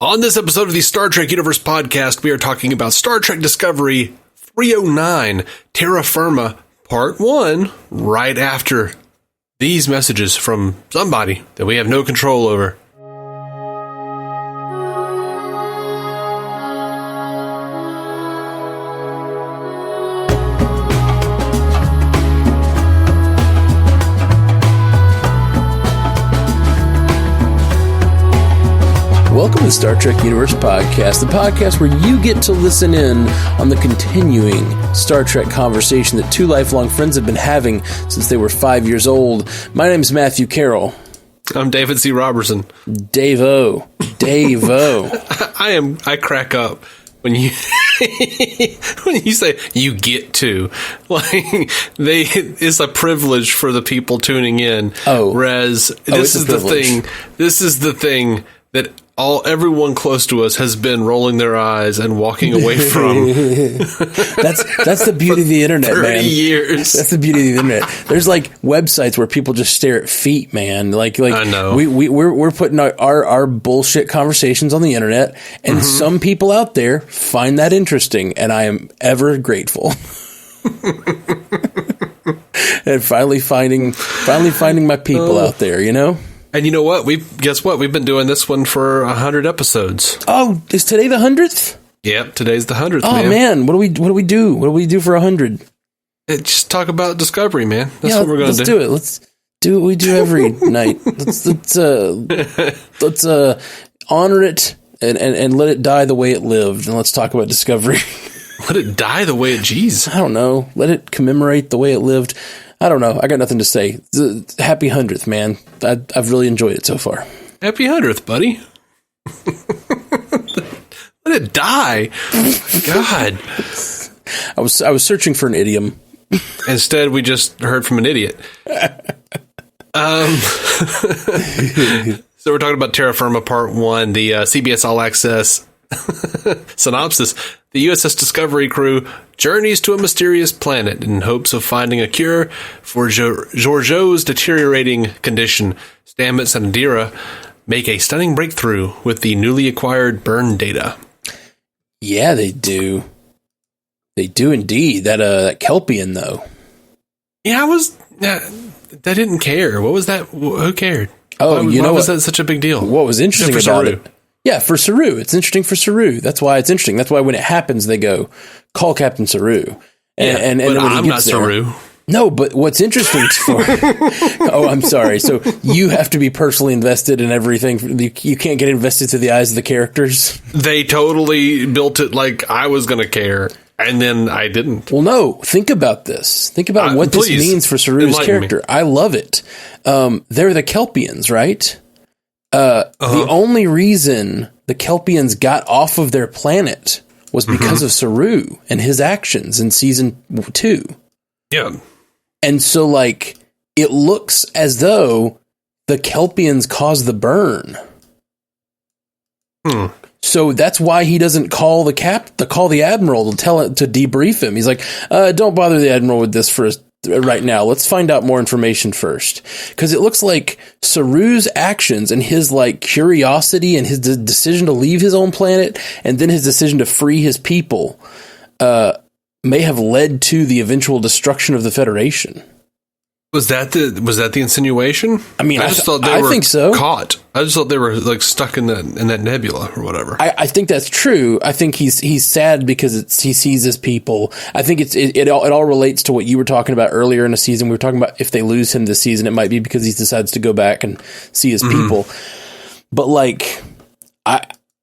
On this episode of the Star Trek Universe podcast, we are talking about Star Trek Discovery 309, Terra Firma, Part 1, right after these messages from somebody that we have no control over. Welcome to the Star Trek Universe podcast, the podcast where you get to listen in on the continuing Star Trek conversation that two lifelong friends have been having since they were 5 years old. My name is Matthew Carroll. I'm David C. Robertson. Dave-O. I crack up when you when you say you get to, like, it's a privilege for the people tuning in. Whereas this is the thing that everyone close to us has been rolling their eyes and walking away from. That's the beauty of the internet, 30 man. years. That's the beauty of the internet. There's like websites where people just stare at feet, man. Like I know. We're putting our bullshit conversations on the internet, and some people out there find that interesting, and I am ever grateful. And finally finding my people out there, you know? And you know what? Guess what? We've been doing this one for 100 episodes. Oh, is today the 100th? Yep, today's the 100th. Oh man, what do we do? What do we do for 100? Just talk about Discovery, man. That's what we're going to do. Let's do what we do every night. Let's honor it and let it die the way it lived, and let's talk about Discovery. Let it die the way it. Jeez. I don't know. Let it commemorate the way it lived. I don't know. I got nothing to say. Happy 100th, man. I've really enjoyed it so far. Happy 100th, buddy. Let it die. God. I was searching for an idiom. Instead, we just heard from an idiot. So we're talking about Terra Firma Part 1, the CBS All Access synopsis. The USS Discovery crew journeys to a mysterious planet in hopes of finding a cure for Georgiou's deteriorating condition. Stamets and Adira make a stunning breakthrough with the newly acquired burn data. Yeah, they do. They do indeed. That Kelpian, though. Yeah, I didn't care. What was that? Who cared? Oh, why was that such a big deal? What was interesting about it? Yeah, for Saru. It's interesting for Saru. That's why it's interesting. That's why when it happens, they go, call Captain Saru. And but I'm not Saru. No, but what's interesting for... Oh, I'm sorry. So you have to be personally invested in everything. You can't get invested to the eyes of the characters. They totally built it like I was going to care, and then I didn't. Well, no. Think about this. Think about what this means for Saru's character. I love it. They're the Kelpians, right? The only reason the Kelpians got off of their planet was because of Saru and his actions in season 2. Yeah. And so, like, it looks as though the Kelpians caused the burn. So that's why he doesn't call the admiral to debrief him. He's like, don't bother the admiral with this right now. Let's find out more information first. Because it looks like Saru's actions and his, like, curiosity and his decision to leave his own planet and then his decision to free his people may have led to the eventual destruction of the Federation. Was that the insinuation? I mean, I just thought they were think so. Caught. I just thought they were, like, stuck in that nebula or whatever. I think that's true. I think he's sad because he sees his people. I think it all relates to what you were talking about earlier in the season. We were talking about if they lose him this season, it might be because he decides to go back and see his people. But, like, I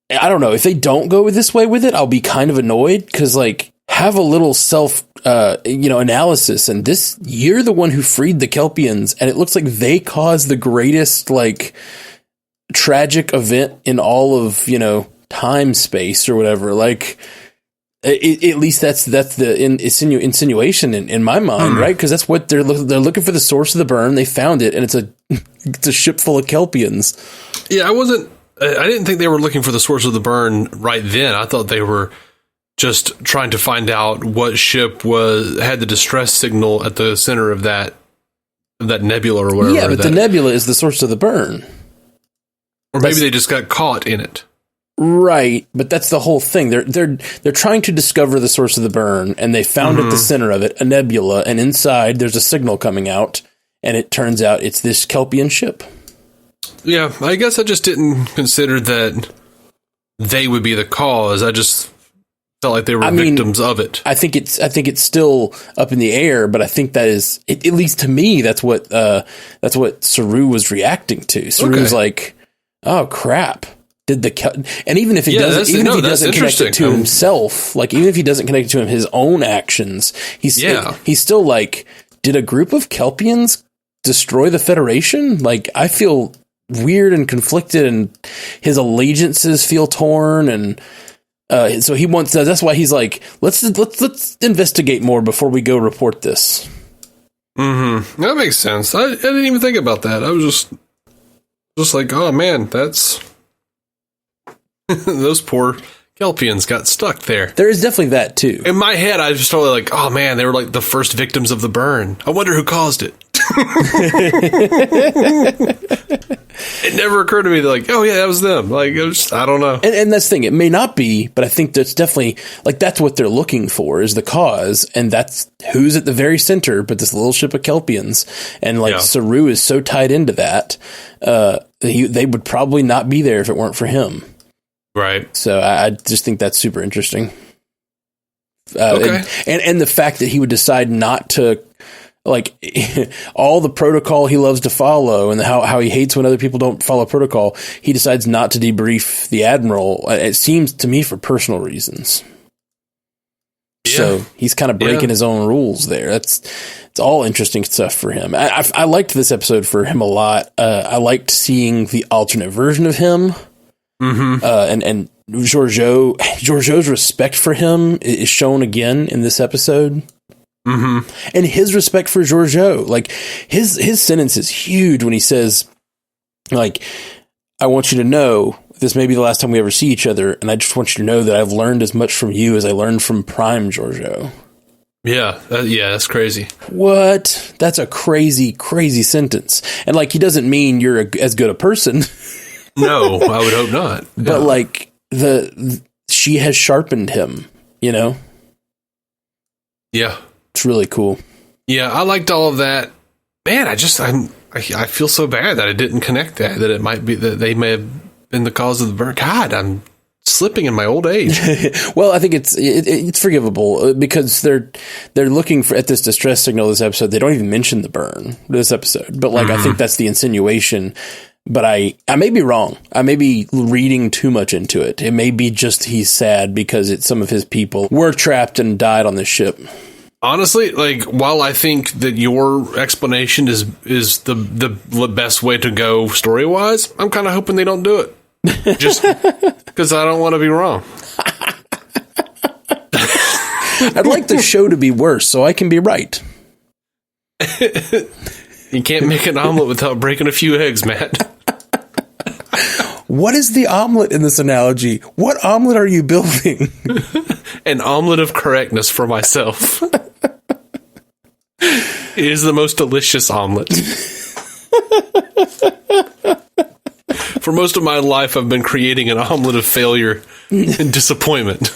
don't know. If they don't go this way with it, I'll be kind of annoyed because, like, have a little self analysis, and you're the one who freed the Kelpians, and it looks like they caused the greatest, like, tragic event in all of, time, space, or whatever. Like, at least that's the insinuation in my mind, right? Because that's what they're looking for, the source of the burn. They found it, and it's a ship full of Kelpians. Yeah, I didn't think they were looking for the source of the burn right then. I thought they were just trying to find out what ship had the distress signal at the center of that nebula or whatever. Yeah, but the nebula is the source of the burn. Or maybe they just got caught in it. Right, but that's the whole thing. They're trying to discover the source of the burn, and they found at the center of it a nebula, and inside there's a signal coming out, and it turns out it's this Kelpian ship. Yeah, I guess I just didn't consider that they would be the cause. I just felt like they were victims of it. I think it's still up in the air, but I think that is, at least to me, that's what Saru was reacting to. Saru was like, "Oh crap." And even if he doesn't connect it to himself, like even if he doesn't connect it to his own actions, he's still like, did a group of Kelpians destroy the Federation? Like, I feel weird and conflicted, and his allegiances feel torn, and so he wants. That's why he's like, let's investigate more before we go report this. Mm-hmm. That makes sense. I didn't even think about that. I was just like, oh man, that's. Those poor Kelpians got stuck there. There is definitely that, too. In my head, I was just totally like, oh man, they were like the first victims of the burn. I wonder who caused it. It never occurred to me that, like, oh yeah, that was them. Like, I don't know. And that's the thing. It may not be, but I think that's definitely, like, that's what they're looking for, is the cause. And that's who's at the very center, but this little ship of Kelpians. And, like, Saru is so tied into that, they would probably not be there if it weren't for him. Right. So I just think that's super interesting. Okay. And the fact that he would decide not to, like, all the protocol he loves to follow, and how he hates when other people don't follow protocol, he decides not to debrief the Admiral. It seems to me for personal reasons. Yeah. So he's kind of breaking his own rules there. It's all interesting stuff for him. I liked this episode for him a lot. I liked seeing the alternate version of him. Mm-hmm. And Georgiou's respect for him is shown again in this episode. Mm-hmm. And his respect for Georgiou, like his sentence is huge when he says, like, I want you to know this may be the last time we ever see each other, and I just want you to know that I've learned as much from you as I learned from Prime Georgiou. Yeah, that's crazy. What? That's a crazy, crazy sentence. And, like, he doesn't mean you're as good a person. No, I would hope not. Yeah. But, like, she has sharpened him, you know? Yeah. It's really cool. Yeah, I liked all of that. Man, I feel so bad that I didn't connect that it might be that they may have been the cause of the burn. God, I'm slipping in my old age. Well, I think it's forgivable because they're looking at this distress signal this episode. They don't even mention the burn this episode, but, like, I think that's the insinuation. But I may be wrong. I may be reading too much into it. It may be just he's sad because some of his people were trapped and died on this ship. Honestly, like, while I think that your explanation is the best way to go story-wise, I'm kind of hoping they don't do it. Just because I don't want to be wrong. I'd like the show to be worse so I can be right. You can't make an omelet without breaking a few eggs, Matt. What is the omelet in this analogy? What omelet are you building? An omelet of correctness for myself. It is the most delicious omelet. For most of my life, I've been creating an omelet of failure and disappointment.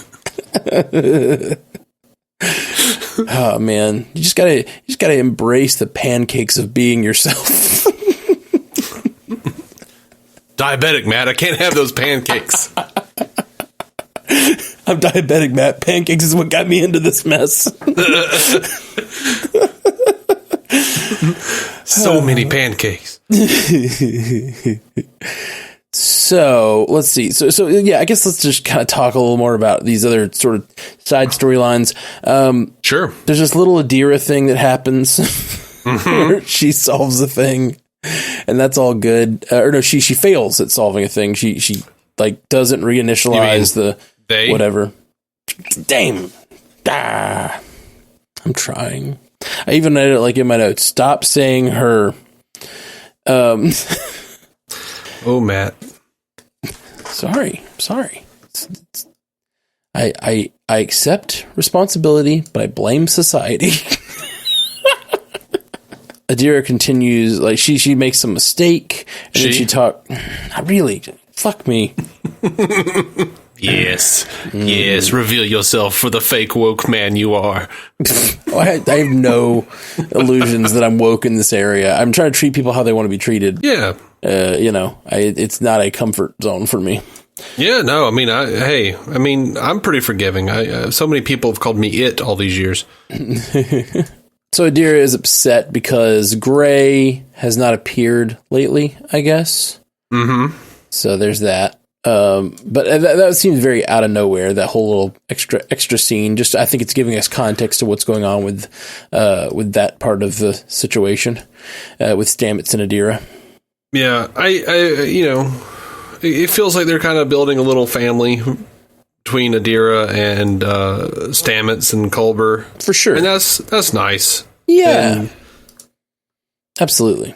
Oh man, you just gotta embrace the pancakes of being yourself. Diabetic, Matt. I can't have those pancakes. I'm diabetic, Matt. Pancakes is what got me into this mess. So many pancakes. So let's see. So yeah, I guess let's just kind of talk a little more about these other sort of side storylines. Sure. There's this little Adira thing that happens where she solves a thing, and that's all good. Or no, she fails at solving a thing. She like doesn't reinitialize the whatever. Damn. I'm trying. I even had it like in my notes. Stop saying her. Oh, Matt. Sorry. I accept responsibility, but I blame society. Adira continues, like she makes some mistake, and then she talk. Not really. Fuck me. Yes. Yes. Reveal yourself for the fake woke man you are. I have no illusions that I'm woke in this area. I'm trying to treat people how they want to be treated. Yeah. It's not a comfort zone for me. Yeah, no, I mean, I'm pretty forgiving. So many people have called me it all these years. So Adira is upset because Gray has not appeared lately, I guess. Mm-hmm. So there's that. But that seems very out of nowhere, that whole little extra scene. Just, I think it's giving us context to what's going on with that part of the situation, with Stamets and Adira. Yeah, it feels like they're kind of building a little family between Adira and Stamets and Culber. For sure. And that's nice. Yeah. Absolutely.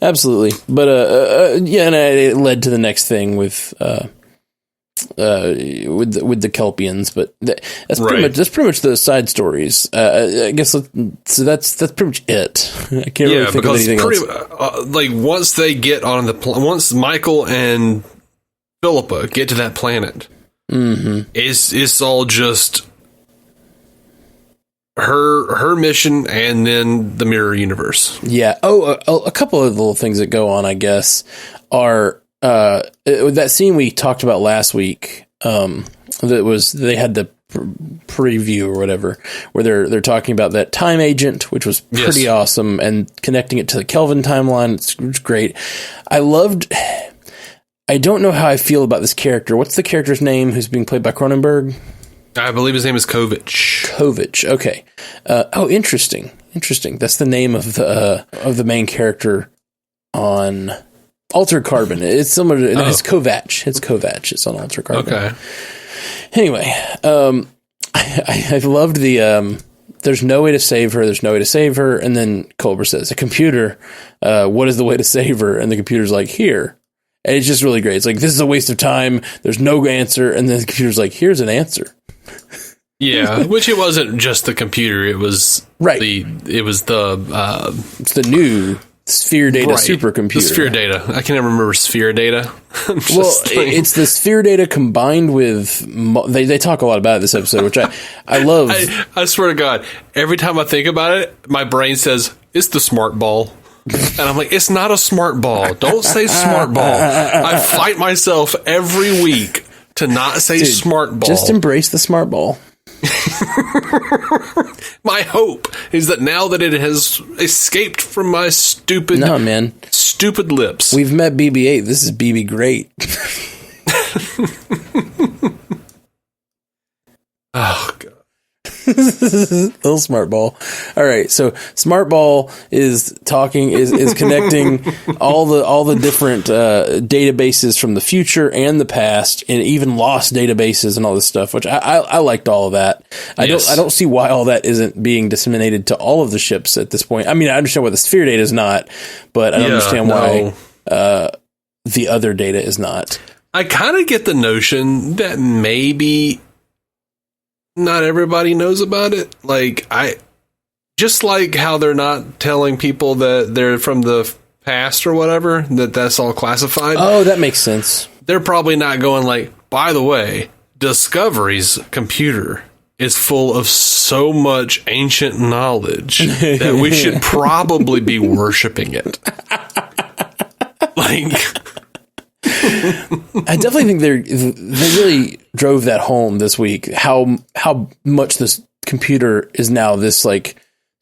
But and it led to the next thing with the Kelpians, but that's pretty much the side stories. I guess so. That's pretty much it. I can't really think of anything else. Once they get on once Michael and Philippa get to that planet, it's all just her mission and then the mirror universe. Yeah. A couple of little things that go on, I guess, are that scene we talked about last week. They had the preview or whatever, where they're talking about that time agent, which was pretty awesome, and connecting it to the Kelvin timeline. It's great. I don't know how I feel about this character. What's the character's name who's being played by Cronenberg? I believe his name is Kovich. Okay. Interesting. That's the name of the main character on Altered Carbon. It's similar to it's Kovach. It's on Altered Carbon. Okay. Anyway, I loved the there's no way to save her. And then Culber says, a computer, what is the way to save her? And the computer's like, here. And it's just really great. It's like, this is a waste of time. There's no answer. And then the computer's like, here's an answer. Yeah, which it wasn't just the computer. It was it's the new Sphere Data supercomputer. The Sphere Data. I can never remember Sphere Data. It's the Sphere Data combined with they talk a lot about it this episode, which I love. I swear to God, every time I think about it, my brain says it's the smart ball. And I'm like, it's not a smart ball. Don't say smart ball. I fight myself every week to not say smart ball. Just embrace the smart ball. My hope is that now that it has escaped from my stupid lips. We've met BB-8. This is BB Great. Oh, God. Little smart ball. All right, so smart ball is connecting all the different databases from the future and the past, and even lost databases and all this stuff, which I liked all of that. I don't see why all that isn't being disseminated to all of the ships at this point. I mean, I understand why the Sphere data is not, but I don't understand why the other data is not. I kind of get the notion that maybe not everybody knows about it. Just like how they're not telling people that they're from the past or whatever, that's all classified. Oh, that makes sense. They're probably not going like, by the way, Discovery's computer is full of so much ancient knowledge that we should probably be worshiping it. I definitely think they really drove that home this week. How much this computer is now this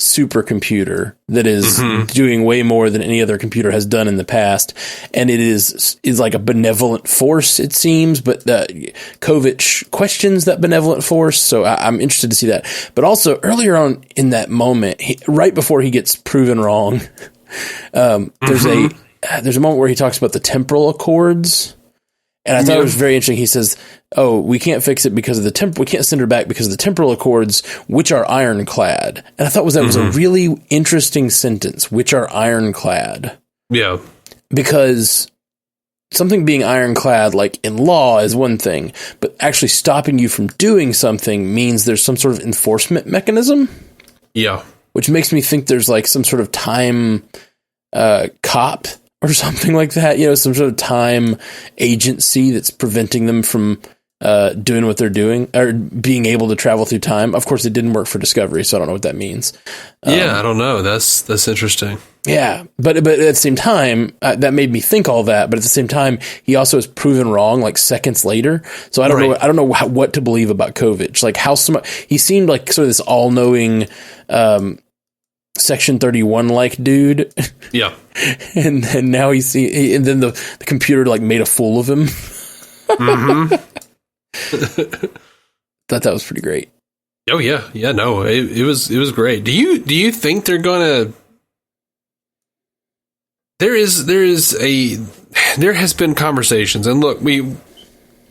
supercomputer that is doing way more than any other computer has done in the past, and it is like a benevolent force, it seems. But Kovich questions that benevolent force, so I'm interested to see that. But also earlier on in that moment, right before he gets proven wrong, there's a moment where he talks about the temporal accords, and I thought it was very interesting. He says, "Oh, we can't fix it because of we can't send her back because of the temporal accords, which are ironclad." And I thought that was a really interesting sentence, which are ironclad. Yeah. Because something being ironclad, like in law, is one thing, but actually stopping you from doing something means there's some sort of enforcement mechanism. Yeah. Which makes me think there's some sort of time cop or something like that. You know, some sort of time agency that's preventing them from doing what they're doing or being able to travel through time. Of course, it didn't work for Discovery, so I don't know what that means. I don't know. That's interesting. Yeah, but at the same time, that made me think all that. But at the same time, he also is proven wrong like seconds later. So I don't know. I don't know what to believe about Kovic. Like how smart he seemed, like sort of this all-knowing Section 31 like dude. Yeah, and then now and then the computer like made a fool of him. Mm-hmm. Thought that was pretty great. Oh yeah, no, it was great. Do you think they're gonna? There has been conversations, and look, in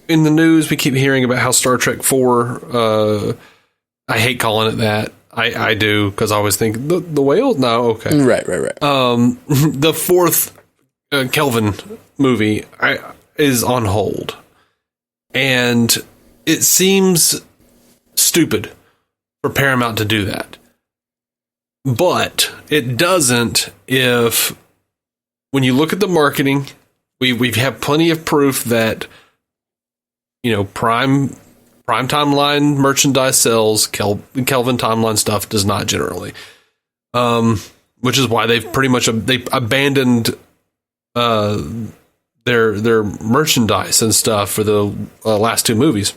the news we keep hearing about how Star Trek 4. I hate calling it that. I do, because I always think the whale. No, okay, right. The fourth Kelvin movie is on hold, and it seems stupid for Paramount to do that, but it doesn't if. When you look at the marketing, we have plenty of proof that, you know, Prime Timeline merchandise sells. Kelvin Timeline stuff does not generally, which is why they've pretty much they abandoned their merchandise and stuff for the last two movies.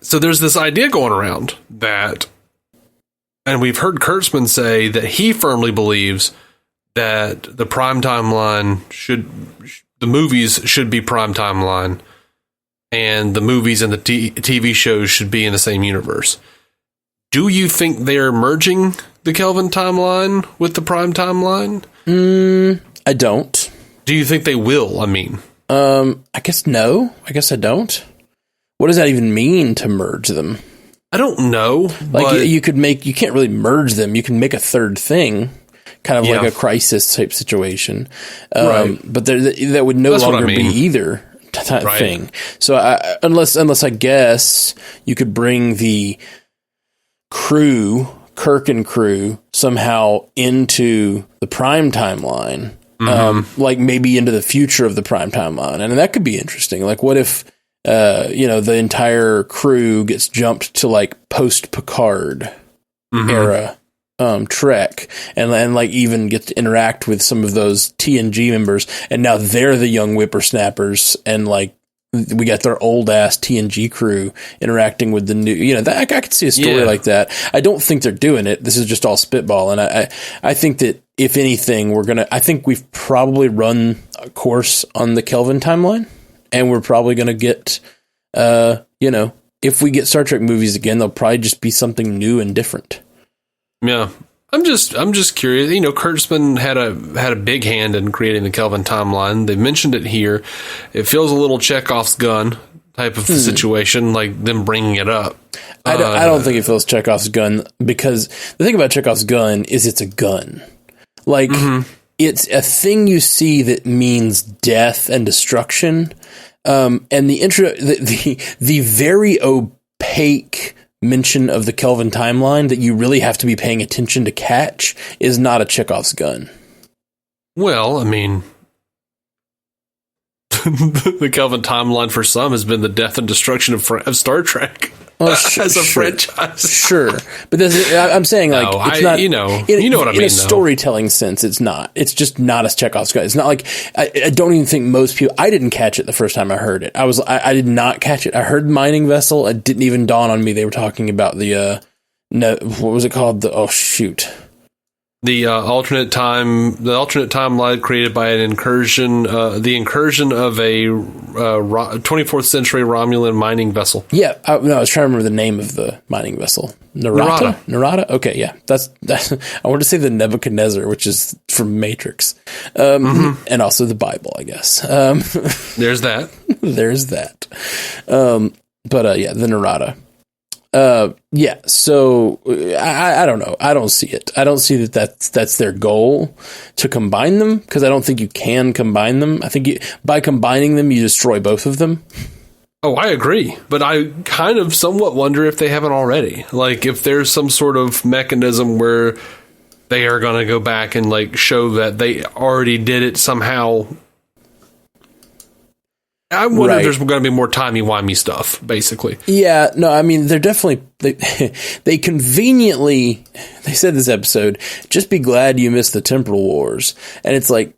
So there's this idea going around that, and we've heard Kurtzman say that he firmly believes that the Prime Timeline the movies should be Prime Timeline, and the movies and the TV shows should be in the same universe. Do you think they're merging the Kelvin Timeline with the Prime Timeline? I don't. Do you think they will? I mean, I guess no. I guess I don't. What does that even mean to merge them? I don't know. Like you can't really merge them. You can make a third thing. Kind of like a crisis type situation. Right. But that would no longer be either thing. So unless I guess you could bring the crew, Kirk and crew, somehow into the Prime Timeline, like maybe into the future of the Prime Timeline. And that could be interesting. Like what if, the entire crew gets jumped to like post-Picard era Trek, and like even get to interact with some of those TNG members, and now they're the young whippersnappers, and like we got their old ass TNG crew interacting with the new. That I could see a story like that. I don't think they're doing it. This is just all spitball, and I think that if anything, I think we've probably run a course on the Kelvin timeline, and we're probably going to get, if we get Star Trek movies again, they'll probably just be something new and different. Yeah, I'm just curious. Kurtzman had a big hand in creating the Kelvin timeline. They mentioned it here. It feels a little Chekhov's gun type of situation, like them bringing it up. I don't think it feels Chekhov's gun, because the thing about Chekhov's gun is it's a gun. Like it's a thing you see that means death and destruction. And the very opaque mention of the Kelvin timeline that you really have to be paying attention to catch is not a Chekhov's gun. Well, I mean, the Kelvin timeline for some has been the death and destruction of Star Trek as a franchise. Sure, but I'm saying like it's not. You know what I mean. In a storytelling sense, it's not. It's just not a Chekhov's gun. It's not like I don't even think most people. I didn't catch it the first time I heard it. I did not catch it. I heard mining vessel. It didn't even dawn on me they were talking about the what was it called? The alternate timeline created by an incursion, the incursion of a 24th century Romulan mining vessel. Yeah, I was trying to remember the name of the mining vessel. Narada. Okay, yeah, that's. I want to say the Nebuchadnezzar, which is from Matrix, and also the Bible, I guess. There's that. There's that. The Narada. So I don't know. I don't see it. I don't see that's their goal to combine them, because I don't think you can combine them. I think by combining them, you destroy both of them. Oh, I agree. But I kind of somewhat wonder if they haven't already. Like, if there's some sort of mechanism where they are going to go back and like show that they already did it somehow. I wonder if there's going to be more timey-wimey stuff, basically. Yeah, no, I mean, they're definitely, they conveniently, they said this episode, just be glad you missed the temporal wars. And it's like,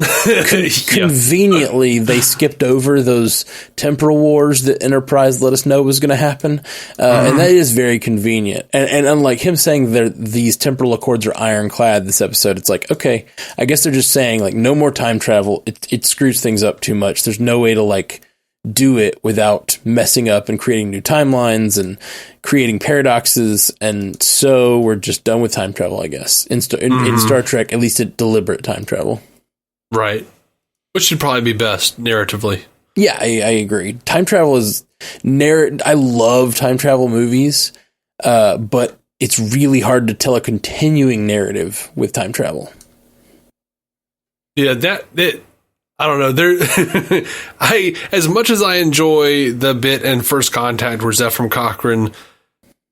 conveniently, they skipped over those temporal wars that Enterprise let us know was going to happen. And that is very convenient. And unlike him saying that these temporal accords are ironclad this episode, it's like, okay, I guess they're just saying, like, no more time travel. It screws things up too much. There's no way to, like, do it without messing up and creating new timelines and creating paradoxes, and so we're just done with time travel, I guess. In Star Trek, at least at deliberate time travel. Right. Which should probably be best, narratively. Yeah, I agree. Time travel is... I love time travel movies, but it's really hard to tell a continuing narrative with time travel. Yeah, that I don't know. There, as much as I enjoy the bit in First Contact where Zephyr Cochrane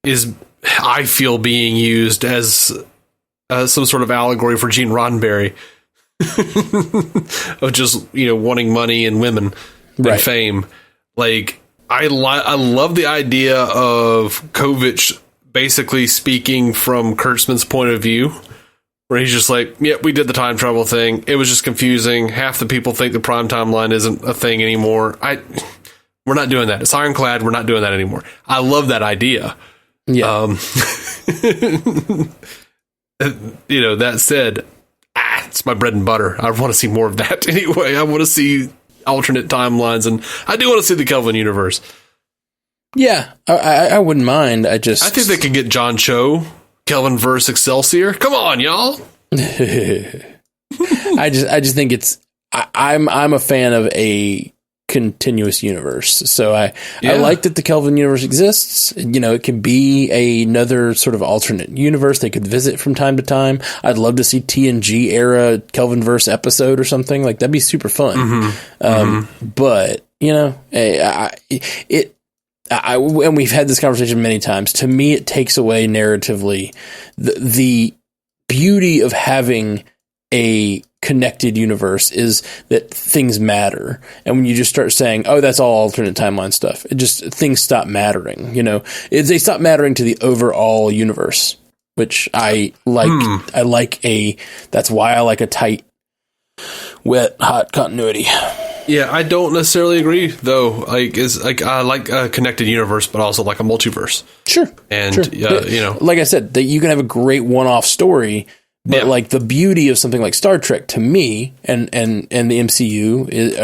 is, I feel, being used as some sort of allegory for Gene Roddenberry of just, wanting money and women and fame. Like, I love the idea of Kovich basically speaking from Kurtzman's point of view, where he's just like, yep, we did the time travel thing. It was just confusing. Half the people think the prime timeline isn't a thing anymore. We're not doing that. It's ironclad. We're not doing that anymore. I love that idea. Yeah. That said, it's my bread and butter. I want to see more of that anyway. I want to see alternate timelines, and I do want to see the Kelvin universe. Yeah, I wouldn't mind. I think they could get John Cho, Kelvin verse Excelsior. Come on, y'all. I just think I'm a fan of a continuous universe. So I like that the Kelvin universe exists. It can be another sort of alternate universe they could visit from time to time. I'd love to see TNG era Kelvin verse episode or something like that'd be super fun. But and we've had this conversation many times. To me, it takes away narratively the beauty of having a connected universe is that things matter. And when you just start saying, oh, that's all alternate timeline stuff, things stop mattering. They stop mattering to the overall universe, which I like. That's why I like a tight, wet, hot continuity. Yeah, I don't necessarily agree, though. I like a connected universe, but also like a multiverse. Sure. And, like I said, that you can have a great one-off story, but like the beauty of something like Star Trek to me and the MCU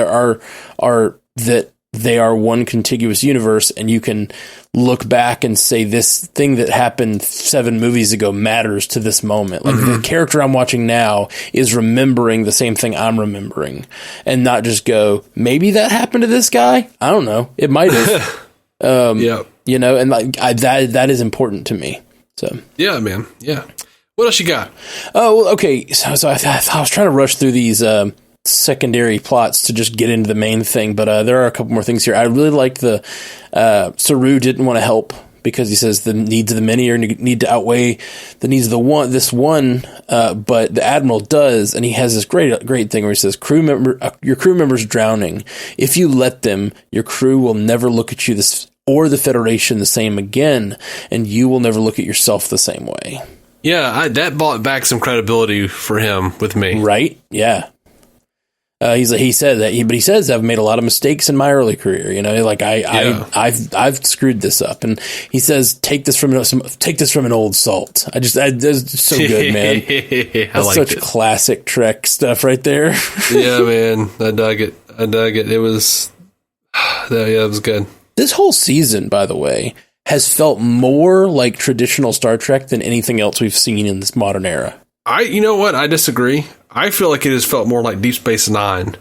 are that they are one contiguous universe, and you can look back and say this thing that happened 7 movies ago matters to this moment. Like the character I'm watching now is remembering the same thing I'm remembering, and not just go, maybe that happened to this guy. I don't know. It might have. And like that is important to me. So yeah, man. Yeah. What else you got? Oh, well, okay. So I was trying to rush through these secondary plots to just get into the main thing, but there are a couple more things here. I really like the Saru didn't want to help because he says the needs of the many need to outweigh the needs of this one, but the Admiral does, and he has this great thing where he says, your crew member's drowning. If you let them, your crew will never look at you or the Federation the same again, and you will never look at yourself the same way. Yeah, that brought back some credibility for him with me. Right? Yeah. He said that, but he says I've made a lot of mistakes in my early career. I've screwed this up, and he says take this from an old salt. That's so good, man. That's such classic Trek stuff right there. Yeah, man, I dug it. It was, it was good. This whole season, by the way, has felt more like traditional Star Trek than anything else we've seen in this modern era. You know what? I disagree. I feel like it has felt more like Deep Space Nine,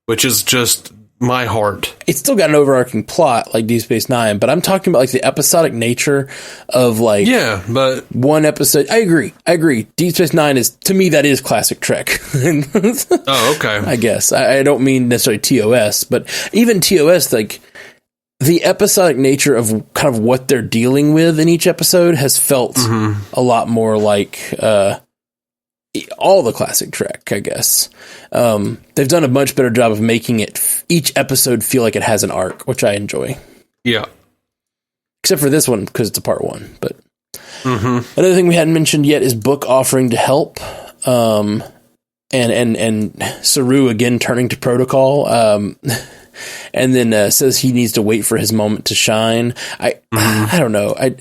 which is just my heart. It's still got an overarching plot like Deep Space Nine, but I'm talking about like the episodic nature of like but one episode. I agree. Deep Space Nine is, to me, that is classic Trek. Oh, okay. I guess I don't mean necessarily TOS, but even TOS, like the episodic nature of kind of what they're dealing with in each episode has felt a lot more like all the classic Trek, I guess. They've done a much better job of making it each episode feel like it has an arc, which I enjoy. Yeah. Except for this one, because it's a part one. But another thing we hadn't mentioned yet is Book offering to help. And Saru again turning to protocol. And then says he needs to wait for his moment to shine. I don't know. I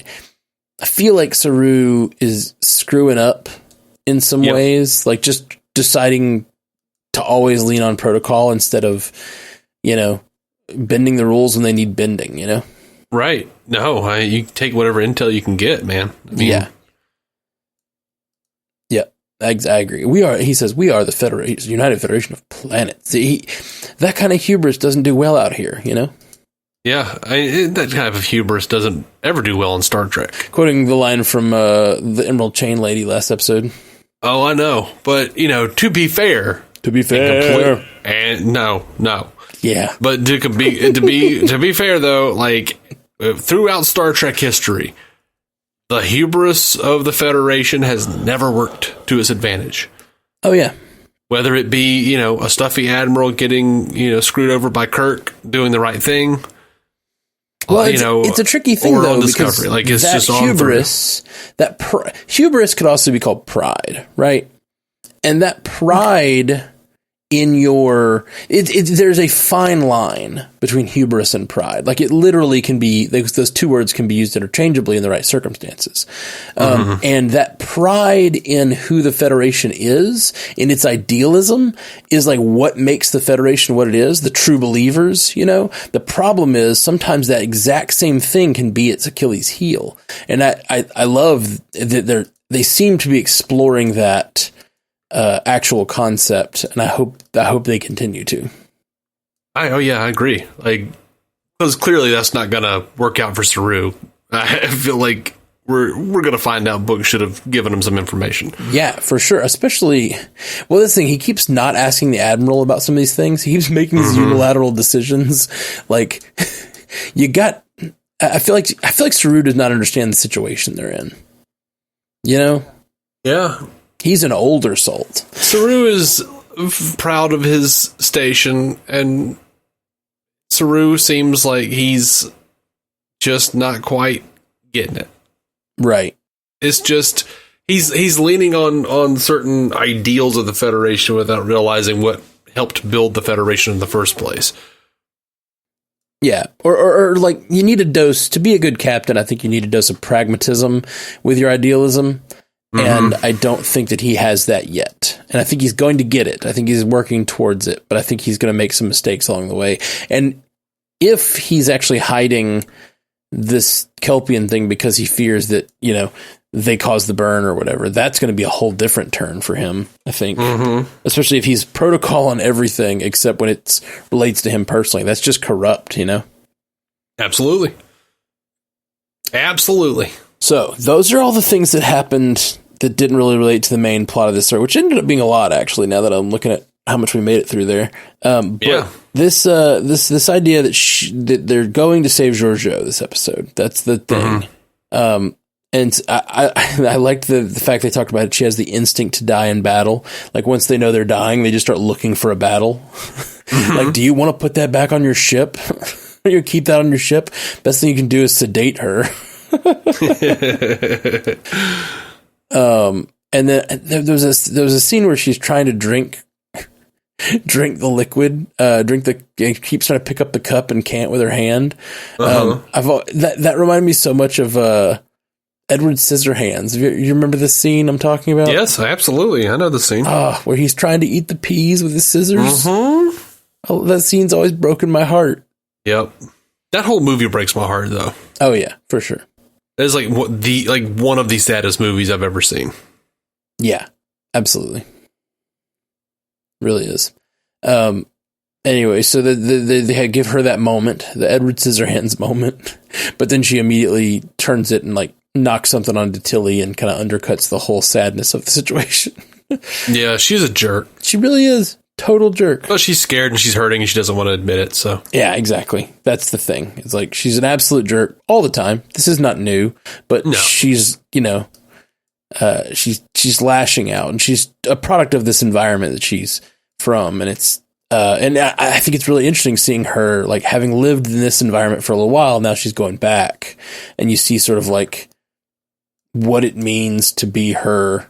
feel like Saru is screwing up in some ways, like just deciding to always lean on protocol instead of, bending the rules when they need bending, Right. No, you take whatever intel you can get, man. Yeah. I agree. He says, we are the United Federation of Planets. That kind of hubris doesn't do well out here, Yeah, that kind of hubris doesn't ever do well in Star Trek. Quoting the line from the Emerald Chain Lady last episode. Oh, I know. But, to be fair. And no. Yeah. But to be fair, though, like, throughout Star Trek history, the hubris of the Federation has never worked to its advantage. Oh, yeah. Whether it be, a stuffy admiral getting, screwed over by Kirk, doing the right thing. Well, it's a tricky thing, though, because like, it's that just hubris, hubris could also be called pride, right? And that pride in there's a fine line between hubris and pride. Like, it literally can be, those two words can be used interchangeably in the right circumstances. And that pride in who the Federation is, in its idealism, is like what makes the Federation what it is, the true believers, The problem is sometimes that exact same thing can be its Achilles heel. And I love that they seem to be exploring that actual concept, and I hope they continue to. I agree. Like, because clearly that's not gonna work out for Saru. I feel like we're gonna find out Book should have given him some information. Yeah, for sure. Especially, this thing, he keeps not asking the Admiral about some of these things. He keeps making these unilateral decisions. Like, I feel like Saru does not understand the situation they're in. Yeah. He's an older salt. Saru is proud of his station, and Saru seems like he's just not quite getting it. Right. It's just he's leaning on certain ideals of the Federation without realizing what helped build the Federation in the first place. Yeah, or like, you need a dose to be a good captain. I think you need a dose of pragmatism with your idealism. And I don't think that he has that yet. And I think he's going to get it. I think he's working towards it, but I think he's going to make some mistakes along the way. And if he's actually hiding this Kelpian thing because he fears that, they caused the burn or whatever, that's going to be a whole different turn for him, I think. Especially if he's protocol on everything except when it relates to him personally. That's just corrupt, Absolutely. So those are all the things that happened that didn't really relate to the main plot of this story, which ended up being a lot, actually, now that I'm looking at how much we made it through there. But this idea that they're going to save Giorgio this episode, that's the thing. And I liked the fact they talked about it. She has the instinct to die in battle. Like, once they know they're dying, they just start looking for a battle. Like, do you want to put that back on your ship? You keep that on your ship? Best thing you can do is sedate her. And then there was a scene where she's trying to drink the liquid, keeps trying to pick up the cup and can't with her hand. That reminded me so much of Edward Scissorhands. You remember the scene I'm talking about? Yes, absolutely. I know the scene. Where he's trying to eat the peas with his scissors. Oh, that scene's always broken my heart. Yep. That whole movie breaks my heart, though. Oh yeah, for sure. It's like one of the saddest movies I've ever seen. Yeah, absolutely. Really is. Anyway, so they give her that moment, the Edward Scissorhands moment, but then she immediately turns it and like knocks something onto Tilly and kind of undercuts the whole sadness of the situation. Yeah, she's a jerk. She really is. Total jerk. Well, she's scared and she's hurting and she doesn't want to admit it, so. Yeah, exactly. That's the thing. It's like, she's an absolute jerk all the time. This is not new, but she's, she's lashing out, and she's a product of this environment that she's from, and it's and I think it's really interesting seeing her like having lived in this environment for a little while. Now she's going back, and you see sort of like what it means to be her,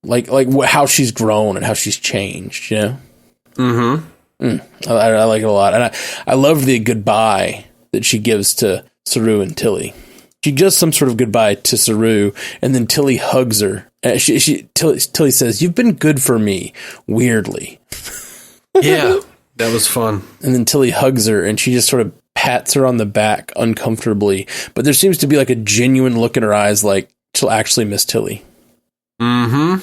like how she's grown and how she's changed. You know. Mm-hmm. I like it a lot, and I love the goodbye that she gives to Saru and Tilly. She does some sort of goodbye to Saru, and then Tilly hugs her. Tilly says, "You've been good for me," weirdly. Yeah, that was fun. And then Tilly hugs her, and she just sort of pats her on the back uncomfortably. But there seems to be like a genuine look in her eyes, like she'll actually miss Tilly. Mm-hmm.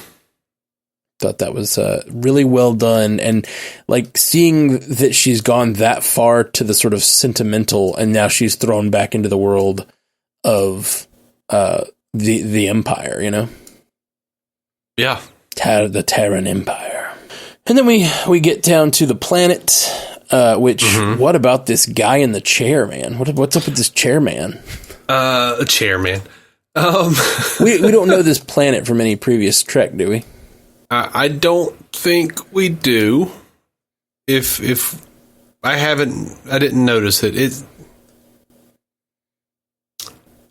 Thought that was really well done, and like seeing that she's gone that far to the sort of sentimental, and now she's thrown back into the world of the Empire, you know? Yeah. The Terran Empire. And then we get down to the planet, which, what about this guy in the chair, man? What's up with this chairman? Chairman. We don't know this planet from any previous Trek, do we? I don't think we do. If I didn't notice it.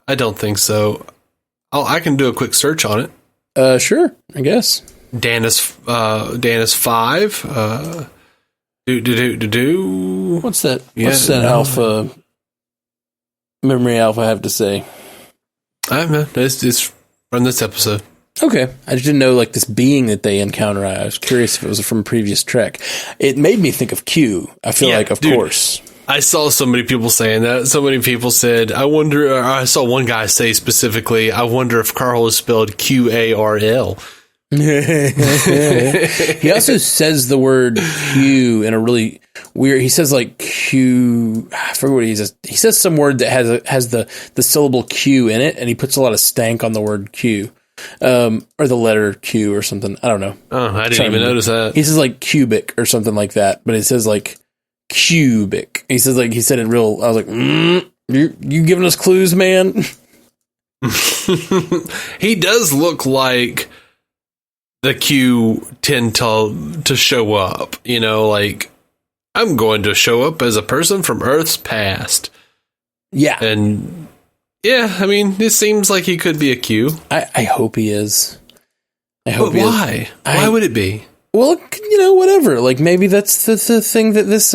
I don't think so. I can do a quick search on it. Sure, I guess. Danis 5. What's that? Yeah, what's that alpha memory alpha have to say? I don't know. It's from this episode. Okay. I just didn't know, like, this being that they encounter. I was curious if it was from a previous Trek. It made me think of Q. I feel like, of course. I saw so many people saying that. So many people said, I saw one guy say specifically, I wonder if Carl is spelled Qarl. He also says the word Q in a really weird, he says like Q, I forget what he says. He says some word that has the syllable Q in it, and he puts a lot of stank on the word Q. Or the letter Q or something. I don't know. Oh, I didn't even notice that. He says like cubic or something like that, but it says like cubic. He said it real. I was like, you giving us clues, man? He does look like the Q tend to show up. You know, like, I'm going to show up as a person from Earth's past. Yeah. And yeah, I mean, it seems like he could be a Q. I hope he is. I hope he is. Why would it be? Well, you know, whatever. Like, maybe that's the thing that this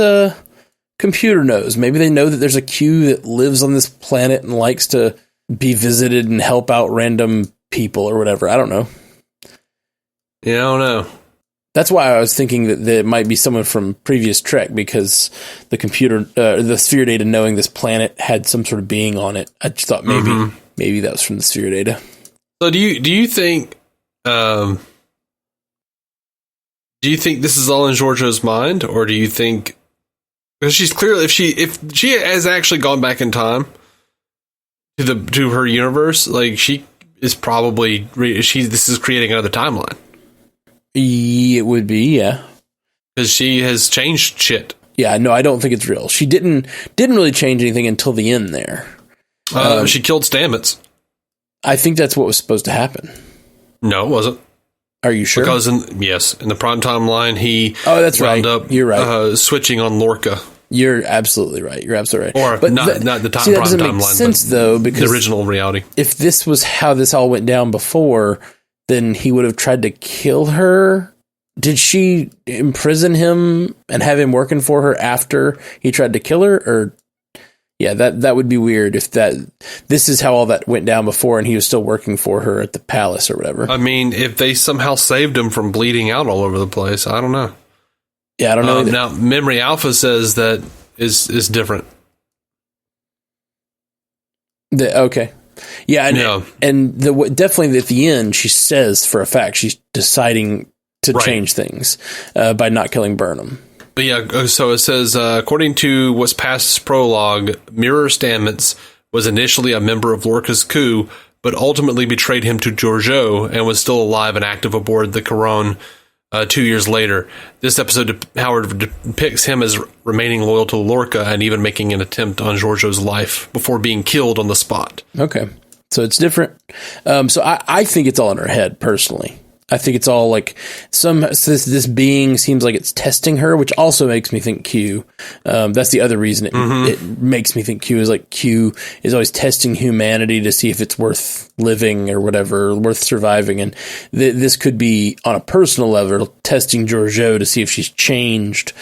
computer knows. Maybe they know that there's a Q that lives on this planet and likes to be visited and help out random people or whatever. I don't know. Yeah, I don't know. That's why I was thinking that it might be someone from previous Trek, because the computer, the sphere data knowing this planet had some sort of being on it. I just thought maybe that was from the sphere data. So do you think this is all in Georgiou's mind, or do you think, because she's clearly, if she has actually gone back in time to her universe, like, she is probably this is creating another timeline. It would be, yeah. Because she has changed shit. Yeah, no, I don't think it's real. She didn't really change anything until the end there. She killed Stamets. I think that's what was supposed to happen. No, it wasn't. Are you sure? Because in the prime timeline, he that's right. Up, you're right. Switching on Lorca. You're absolutely right. Or but not the prime timeline. Make sense, though, because the original reality. If this was how this all went down before, then he would have tried to kill her. Did she imprison him and have him working for her after he tried to kill her? Or yeah, that would be weird if this is how all that went down before and he was still working for her at the palace or whatever. I mean, if they somehow saved him from bleeding out all over the place, I don't know. Yeah, I don't know. Now, Memory Alpha says that is different. Okay. Yeah, and definitely at the end, she says for a fact she's deciding to change things by not killing Burnham. But yeah, so it says, according to what's past this prologue, Mirror Stamets was initially a member of Lorca's coup, but ultimately betrayed him to Georgiou and was still alive and active aboard the Charon 2 years later. This episode, Howard depicts him as remaining loyal to Lorca and even making an attempt on Georgiou's life before being killed on the spot. Okay. So it's different. So I think it's all in her head, personally. I think it's all like this being seems like it's testing her, which also makes me think Q. That's the other reason it makes me think Q is like Q is always testing humanity to see if it's worth living or whatever, worth surviving. And this could be on a personal level testing Georgiou to see if she's changed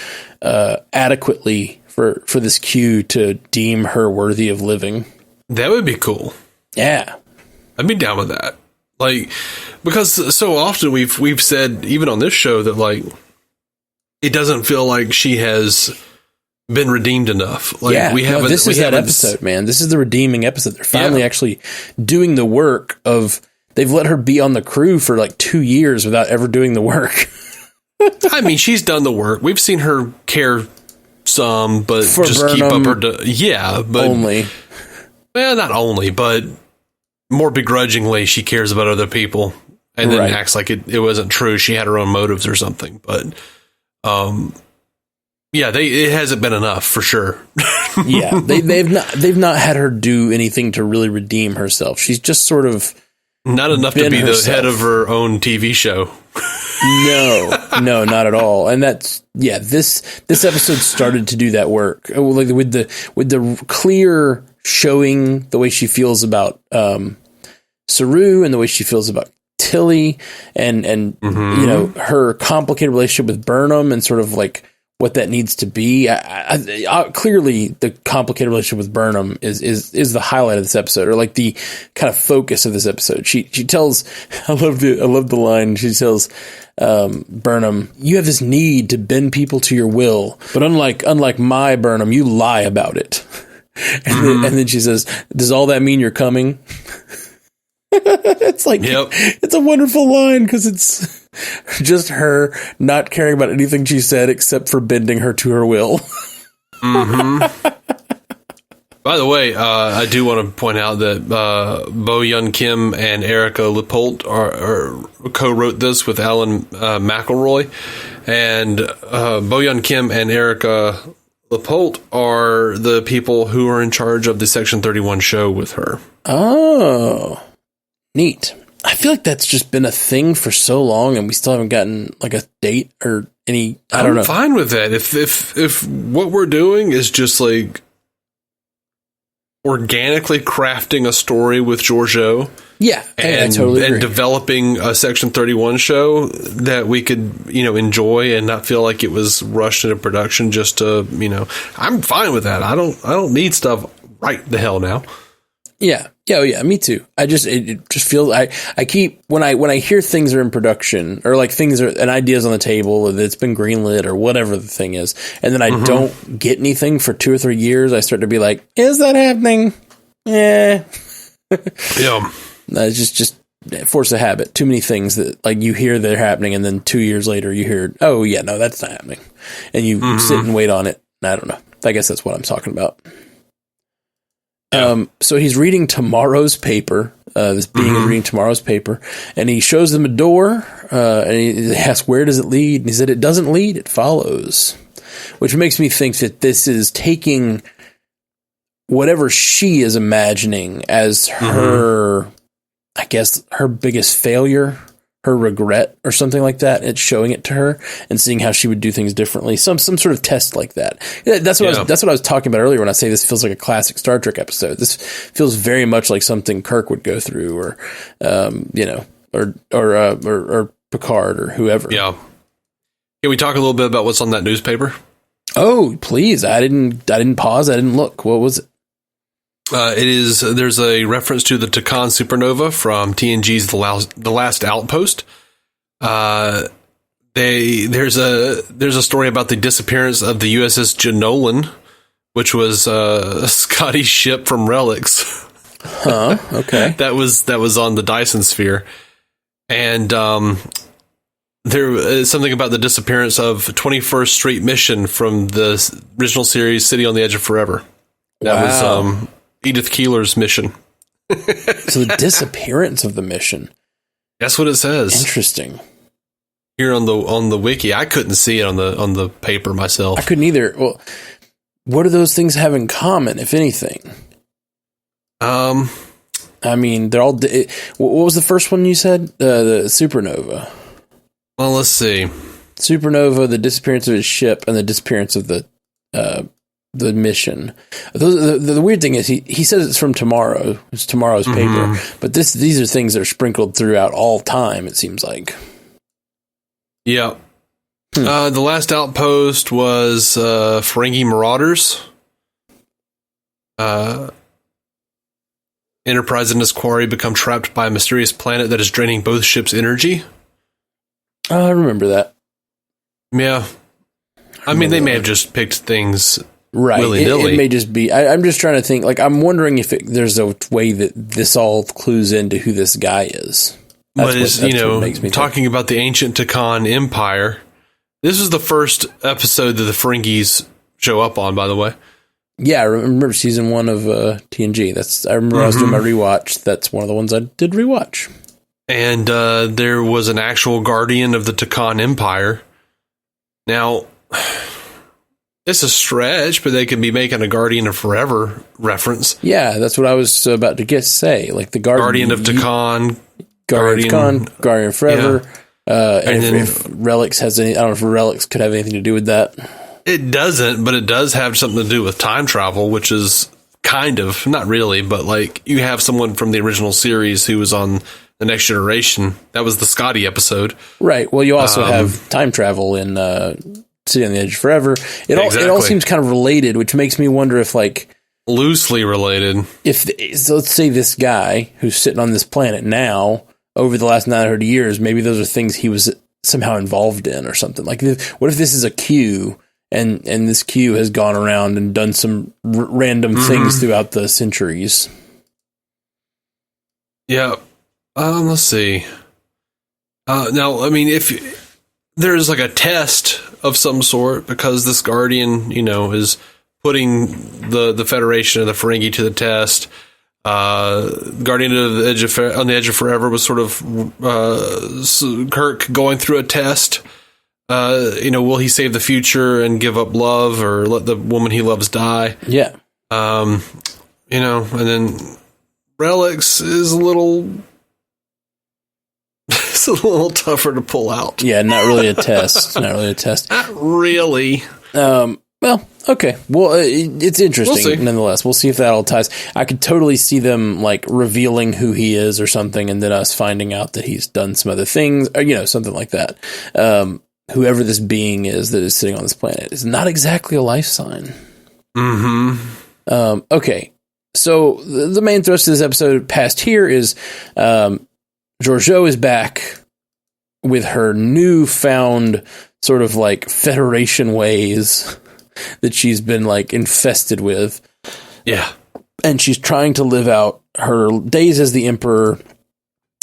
adequately for this Q to deem her worthy of living. That would be cool. Yeah, I'd be down with that. Like, because so often we've said, even on this show, that like it doesn't feel like she has been redeemed enough. Like this is that episode, man. This is the redeeming episode. They're finally actually doing the work of. They've let her be on the crew for like 2 years without ever doing the work. I mean, she's done the work. We've seen her care some, but for just Burnham, keep up her. But only. Well, not only, but more begrudgingly, she cares about other people and then acts like it wasn't true. She had her own motives or something. But, it hasn't been enough for sure. Yeah, they've not had her do anything to really redeem herself. She's just sort of not enough to be the head of her own TV show. No, not at all. And that's this episode started to do that work, like with the clear showing the way she feels about Saru and the way she feels about Tilly and her complicated relationship with Burnham and sort of like what that needs to be. I clearly the complicated relationship with Burnham is the highlight of this episode, or like the kind of focus of this episode. She tells, I love the line. She tells Burnham, "You have this need to bend people to your will, but unlike my Burnham, you lie about it." And then she says, "Does all that mean you're coming?" It's like, It's a wonderful line because it's just her not caring about anything she said except for bending her to her will. By the way, I do want to point out that Bo Yun Kim and Erica Lepolt are co-wrote this with Alan McElroy, and Bo Yun Kim and Erica Lepolt are the people who are in charge of the Section 31 show with her. Oh, neat. I feel like that's just been a thing for so long, and we still haven't gotten like a date or any. I don't know. I'm fine with that. If what we're doing is just like organically crafting a story with Georgiou, I totally agree. And developing a Section 31 show that we could enjoy and not feel like it was rushed into production just to I'm fine with that. I don't need stuff right the hell now. Yeah, me too. It just feels I keep when I hear things are in production or like things are and ideas on the table or that's been greenlit or whatever the thing is, and then I don't get anything for 2 or 3 years, I start to be like, is that happening? Yeah. It's just force of habit. Too many things that like you hear they're happening, and then 2 years later you hear, oh yeah, no, that's not happening, and you sit and wait on it. I don't know. I guess that's what I'm talking about. So he's reading tomorrow's paper. This being is reading tomorrow's paper, and he shows them a door, and he asks, where does it lead? And he said, it doesn't lead, it follows, which makes me think that this is taking whatever she is imagining as her, I guess, her biggest failure, her regret or something like that. It's showing it to her and seeing how she would do things differently. Some sort of test like that. That's what I was talking about earlier when I say this feels like a classic Star Trek episode. This feels very much like something Kirk would go through, or or Picard or whoever. Yeah. Can we talk a little bit about what's on that newspaper? Oh, please. I didn't pause. I didn't look. What was it? There's a reference to the Takan supernova from TNG's The Last Outpost. There's a story about the disappearance of the USS Janolan, which was Scotty's ship from Relics. Huh. Okay. that was on the Dyson Sphere, and there is something about the disappearance of 21st Street Mission from the original series City on the Edge of Forever. That was Edith Keeler's mission. So the disappearance of the mission. That's what it says. Interesting. Here on the wiki, I couldn't see it on the paper myself. I couldn't either. Well, what do those things have in common, if anything? I mean, they're all. What was the first one you said? The supernova. Well, let's see. Supernova, the disappearance of his ship, and the disappearance of the mission. The weird thing is he says it's from tomorrow. It's tomorrow's paper, but these are things that are sprinkled throughout all time. It seems like. Yeah. The last outpost was Ferengi Marauders. Enterprise and his quarry become trapped by a mysterious planet that is draining both ships' energy. I remember that. Yeah. I mean, they may have just picked things right. willy-nilly. It may just be. I'm just trying to think. Like, I'm wondering if there's a way that this all clues into who this guy is. But talking about the ancient Takan Empire, this is the first episode that the Ferengis show up on, by the way. Yeah, I remember season 1 of TNG. I remember I was doing my rewatch. That's one of the ones I did rewatch. And there was an actual guardian of the Takan Empire. Now, it's a stretch, but they could be making a Guardian of Forever reference. Yeah, that's what I was about to say. Like the Guardian of Takan. Guardian of Forever. Yeah. And then if Relics has any, I don't know if Relics could have anything to do with that. It doesn't, but it does have something to do with time travel, which is kind of, not really, but like you have someone from the original series who was on The Next Generation. That was the Scotty episode. Right. Well, you also have time travel in City on the Edge Forever. It all seems kind of related, which makes me wonder if like loosely related. So let's say this guy who's sitting on this planet now over the last 900 years, maybe those are things he was somehow involved in or something. Like, what if this is a Q and this Q has gone around and done some random things throughout the centuries? Yeah. Let's see. Now, I mean, if there's like a test of some sort, because this Guardian, is putting the Federation of the Ferengi to the test. Guardian of the on the Edge of Forever was sort of Kirk going through a test. Will he save the future and give up love, or let the woman he loves die? Yeah. And then Relics is a little. It's a little tougher to pull out. Yeah, not really a test. Not really. Well, okay. Well, it's interesting nonetheless. We'll see if that all ties. I could totally see them like revealing who he is or something, and then us finding out that he's done some other things, or something like that. Whoever this being is that is sitting on this planet is not exactly a life sign. Okay. So the main thrust of this episode past here is Georgiou is back with her newfound sort of like Federation ways that she's been like infested with. Yeah. And she's trying to live out her days as the Emperor,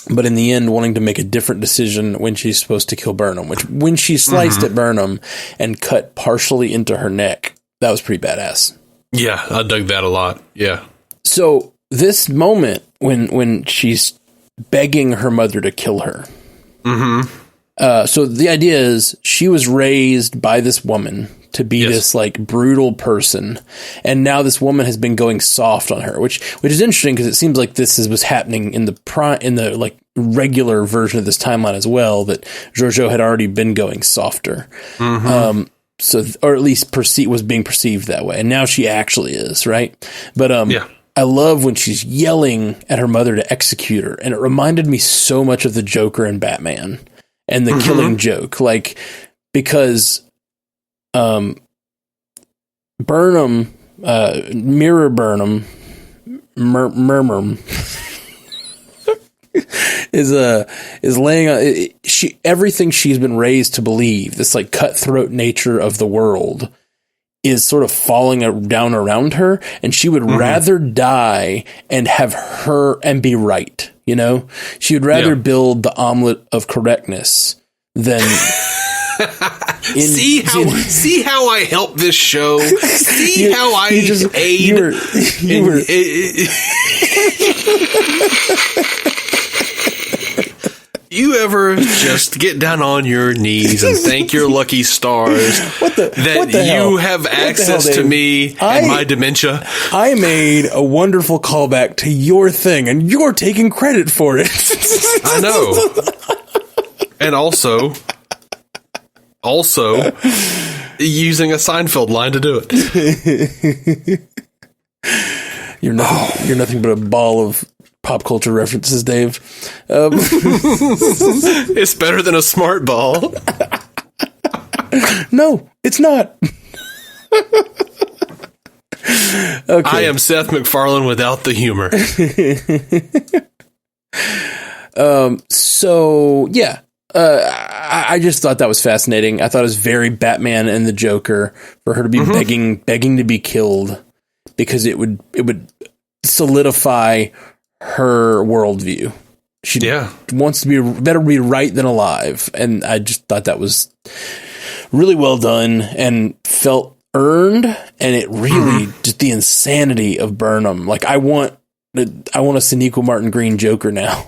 but in the end wanting to make a different decision when she's supposed to kill Burnham, which when she sliced at Burnham and cut partially into her neck, that was pretty badass. Yeah, I dug that a lot. Yeah. So this moment when she's begging her mother to kill her. So the idea is she was raised by this woman to be this like brutal person, and now this woman has been going soft on her, which is interesting because it seems like this was happening in the like regular version of this timeline as well. That Georgiou had already been going softer, so or at least was being perceived that way, and now she actually is, right? But I love when she's yelling at her mother to execute her, and it reminded me so much of the Joker and Batman and the Killing Joke, like because Burnham, Mirror Burnham, Murmur is laying on everything she's been raised to believe. This like cutthroat nature of the world is sort of falling down around her, and she would rather die and have her and be right. She would rather build the omelet of correctness than. See how I help this show. See how I aid. You were you ever just get down on your knees and thank your lucky stars that you have access to me and my dementia? I made a wonderful callback to your thing, and you're taking credit for it. I know. And also using a Seinfeld line to do it. You're nothing but a ball of pop culture references, Dave. It's better than a smart ball. No, it's not. Okay. I am Seth MacFarlane without the humor. So yeah, I just thought that was fascinating. I thought it was very Batman and the Joker for her to be begging to be killed because it would solidify her worldview. She wants to be better be right than alive, and I just thought that was really well done and felt earned. And it really just the insanity of Burnham. Like I want a Sonequa Martin Green Joker now.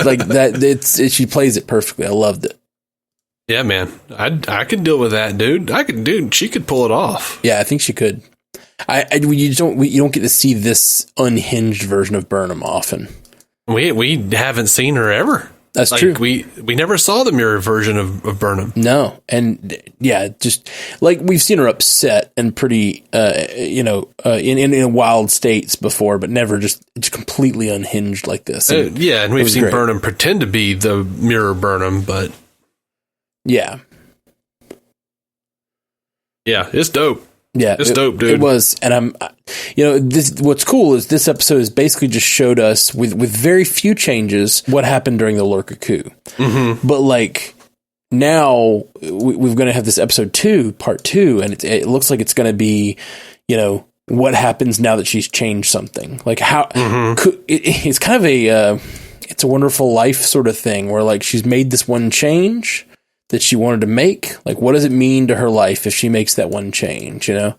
Like that, she plays it perfectly. I loved it. Yeah, man, I could deal with that, dude. She could pull it off. Yeah, I think she could. You don't get to see this unhinged version of Burnham often. We haven't seen her ever. That's true. We never saw the mirror version of Burnham. No, and yeah, just like we've seen her upset and pretty, in wild states before, but never just completely unhinged like this. And and we've seen Burnham pretend to be the mirror Burnham, but yeah, it's dope. Yeah, it's dope, dude. It was, and what's cool is this episode has basically just showed us with very few changes what happened during the Lorca coup. Mm-hmm. But like now we're going to have this episode 2, part 2, and it looks like it's going to be, what happens now that she's changed something. Like how it's kind of it's a Wonderful Life sort of thing where like she's made this one change that she wanted to make. Like, what does it mean to her life if she makes that one change? Yeah.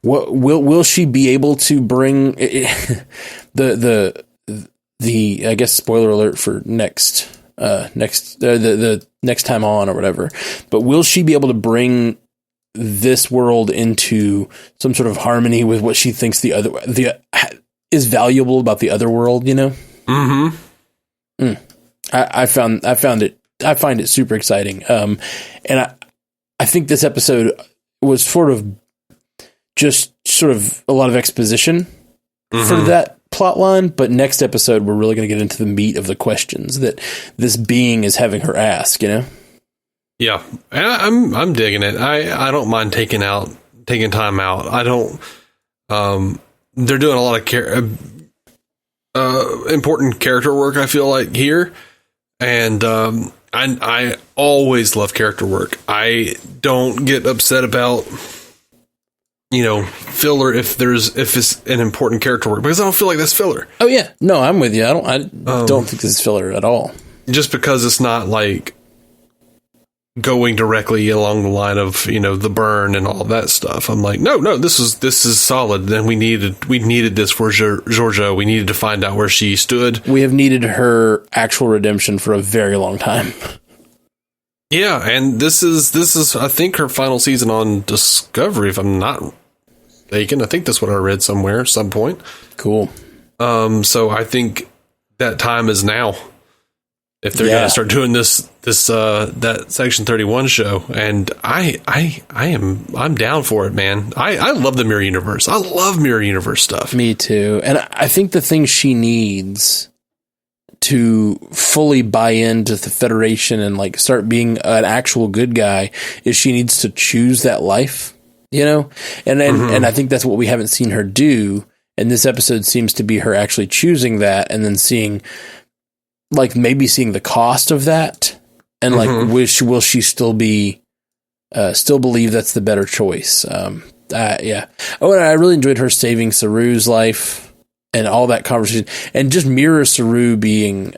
What will she be able to bring the I guess spoiler alert for the next time on or whatever. But will she be able to bring this world into some sort of harmony with what she thinks is valuable about the other world? Mm-hmm. I find it super exciting. And I think this episode was sort of a lot of exposition for that plot line. But next episode, we're really going to get into the meat of the questions that this being is having her ask, Yeah. I'm digging it. I don't mind taking time out. I don't, they're doing a lot of important character work, I feel like, here. And, I always love character work. I don't get upset about, filler if it's an important character work, because I don't feel like that's filler. Oh yeah, no, I'm with you. I don't think this is filler at all. Just because it's not like going directly along the line of the burn and all that stuff. I'm like, no, this is solid. Then we needed this for Georgia. We needed to find out where she stood. We have needed her actual redemption for a very long time. Yeah, and this is I think her final season on Discovery, if I'm not mistaken. I think that's what I read somewhere at some point. Cool. So I think that time is now. If they're going to start doing that Section 31 show, and I'm down for it, man. I love the Mirror Universe. I love Mirror Universe stuff. Me too. And I think the thing she needs to fully buy into the Federation and like start being an actual good guy is she needs to choose that life, and I think that's what we haven't seen her do. And this episode seems to be her actually choosing that, and then seeing the cost of that, and will she still believe that's the better choice? Yeah. Oh, and I really enjoyed her saving Saru's life and all that conversation, and just Mirror Saru being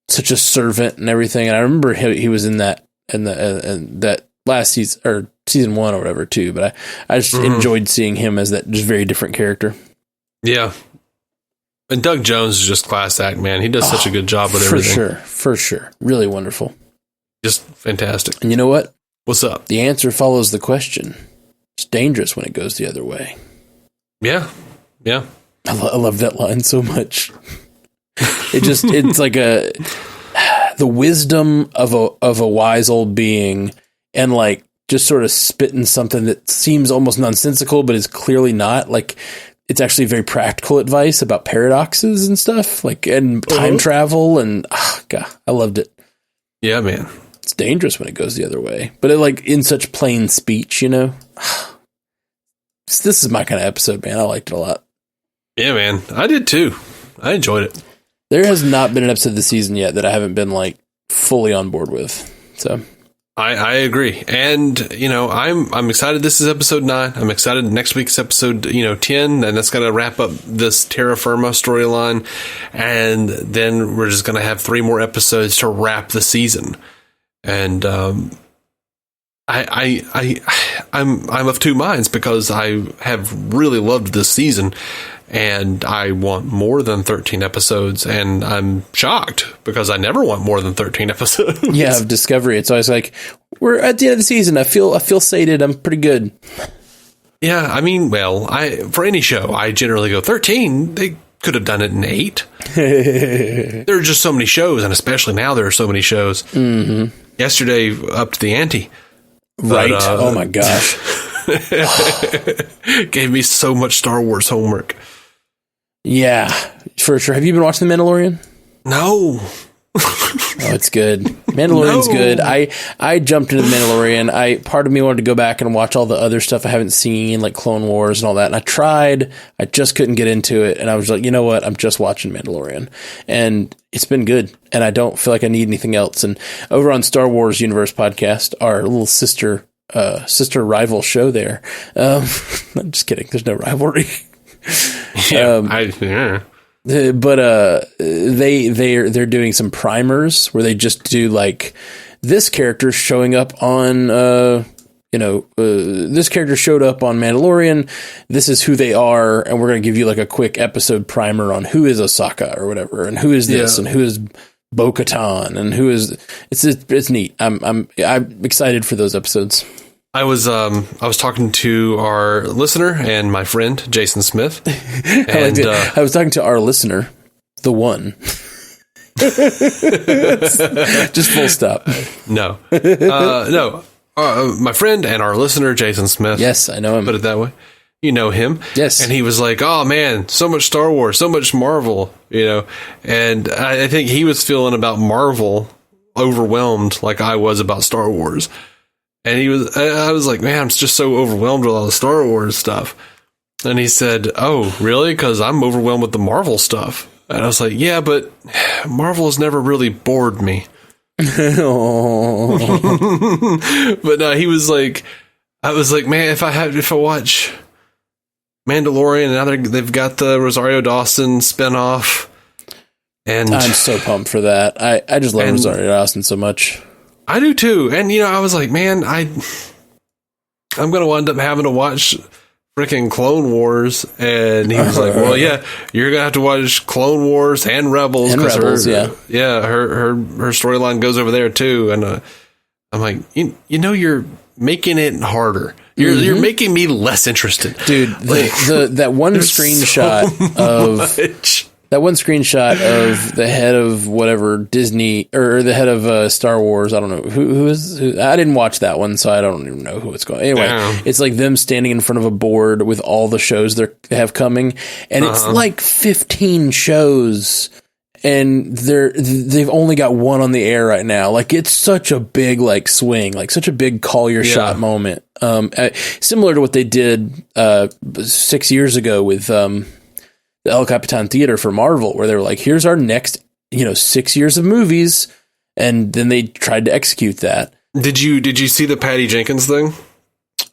such a servant and everything. And I remember he was in that that last season or season 1 or whatever too. But I just enjoyed seeing him as that just very different character. Yeah. And Doug Jones is just class act, man. He does such a good job with everything. For sure. Really wonderful. Just fantastic. And you know what? What's up? The answer follows the question. It's dangerous when it goes the other way. Yeah. Yeah. I love that line so much. It's like the wisdom of a wise old being, and like just sort of spitting something that seems almost nonsensical, but is clearly not. Like, it's actually very practical advice about paradoxes and stuff, like, and time travel. And God, I loved it. Yeah, man. It's dangerous when it goes the other way, but it, like, in such plain speech, you know. This is my kind of episode, man. I liked it a lot. Yeah, man. I did too. I enjoyed it. There has not been an episode this season yet that I haven't been like fully on board with. So I agree. And, you know, I'm excited this is episode 9. I'm excited next week's episode, 10, and that's going to wrap up this Terra Firma storyline. And then we're just going to have 3 more episodes to wrap the season. And I'm of two minds, because I have really loved this season and I want more than 13 episodes, and I'm shocked because I never want more than 13 episodes. Yeah, of Discovery. It's always like, we're at the end of the season. I feel sated. I'm pretty good. Yeah, I mean, well, for any show, I generally go 13. They could have done it in 8. There are just so many shows, and especially now there are so many shows. Mm-hmm. Yesterday, upped the ante. Right. Oh my gosh. Gave me so much Star Wars homework. Yeah, for sure. Have you been watching The Mandalorian? No. Oh, it's good. Mandalorian's good. I jumped into The Mandalorian. Part of me wanted to go back and watch all the other stuff I haven't seen, like Clone Wars and all that. And I tried. I just couldn't get into it. And I was like, you know what? I'm just watching Mandalorian. And it's been good. And I don't feel like I need anything else. And over on Star Wars Universe Podcast, our little sister rival show there. I'm just kidding. There's no rivalry. Yeah, But they're doing some primers where they just do like, this character showing up on this character showed up on Mandalorian, this is who they are, and we're going to give you like a quick episode primer on who is Ahsoka or whatever, and who is this, and who is Bo-Katan, and who is it's neat. I'm excited for those episodes. I was talking to our listener and my friend Jason Smith, and I was talking to our listener, the one. Just full stop. No. My friend and our listener Jason Smith. Yes, I know him. Put it that way. You know him. Yes. And he was like, "Oh man, so much Star Wars, so much Marvel," And I think he was feeling about Marvel overwhelmed like I was about Star Wars. And I was like, man, I'm just so overwhelmed with all the Star Wars stuff. And he said, "Oh, really? Because I'm overwhelmed with the Marvel stuff." And I was like, "Yeah, but Marvel has never really bored me." But no, he was like, I was like, man, if I watch Mandalorian, now they've got the Rosario Dawson spinoff, and I'm so pumped for that. I just love Rosario Dawson so much. I do too. And I was like, man, I'm going to wind up having to watch freaking Clone Wars. And he was like, well, yeah, you're going to have to watch Clone Wars and Rebels. And Rebels, her storyline goes over there too. And I'm like, you're making it harder. You're making me less interested. Dude, that one screenshot of... That one screenshot of the head of whatever Disney, or the head of Star Wars, I don't know who I didn't watch that one, so I don't even know who it's going. Anyway, It's like them standing in front of a board with all the shows they have coming, and it's like 15 shows, and they've only got one on the air right now. Like, it's such a big like swing, like such a big call your shot moment. Similar to what they did 6 years ago with the El Capitan Theater for Marvel, where they were like, here's our next 6 years of movies, and then they tried to execute that. Did you see the Patty Jenkins thing?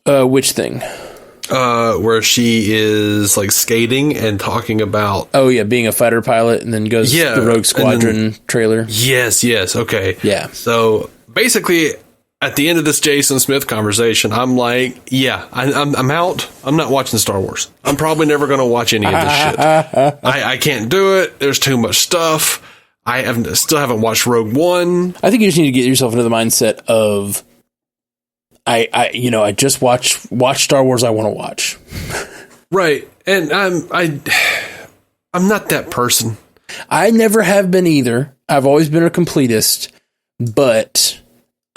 Which thing? Where she is like skating and talking about being a fighter pilot, and then goes the Rogue Squadron trailer. Yes, okay. Yeah. So basically, at the end of this Jason Smith conversation, I'm like, yeah, I'm out. I'm not watching Star Wars. I'm probably never going to watch any of this shit. I can't do it. There's too much stuff. Still haven't watched Rogue One. I think you just need to get yourself into the mindset of, I just watch Star Wars I want to watch. Right. And I'm not that person. I never have been either. I've always been a completist, but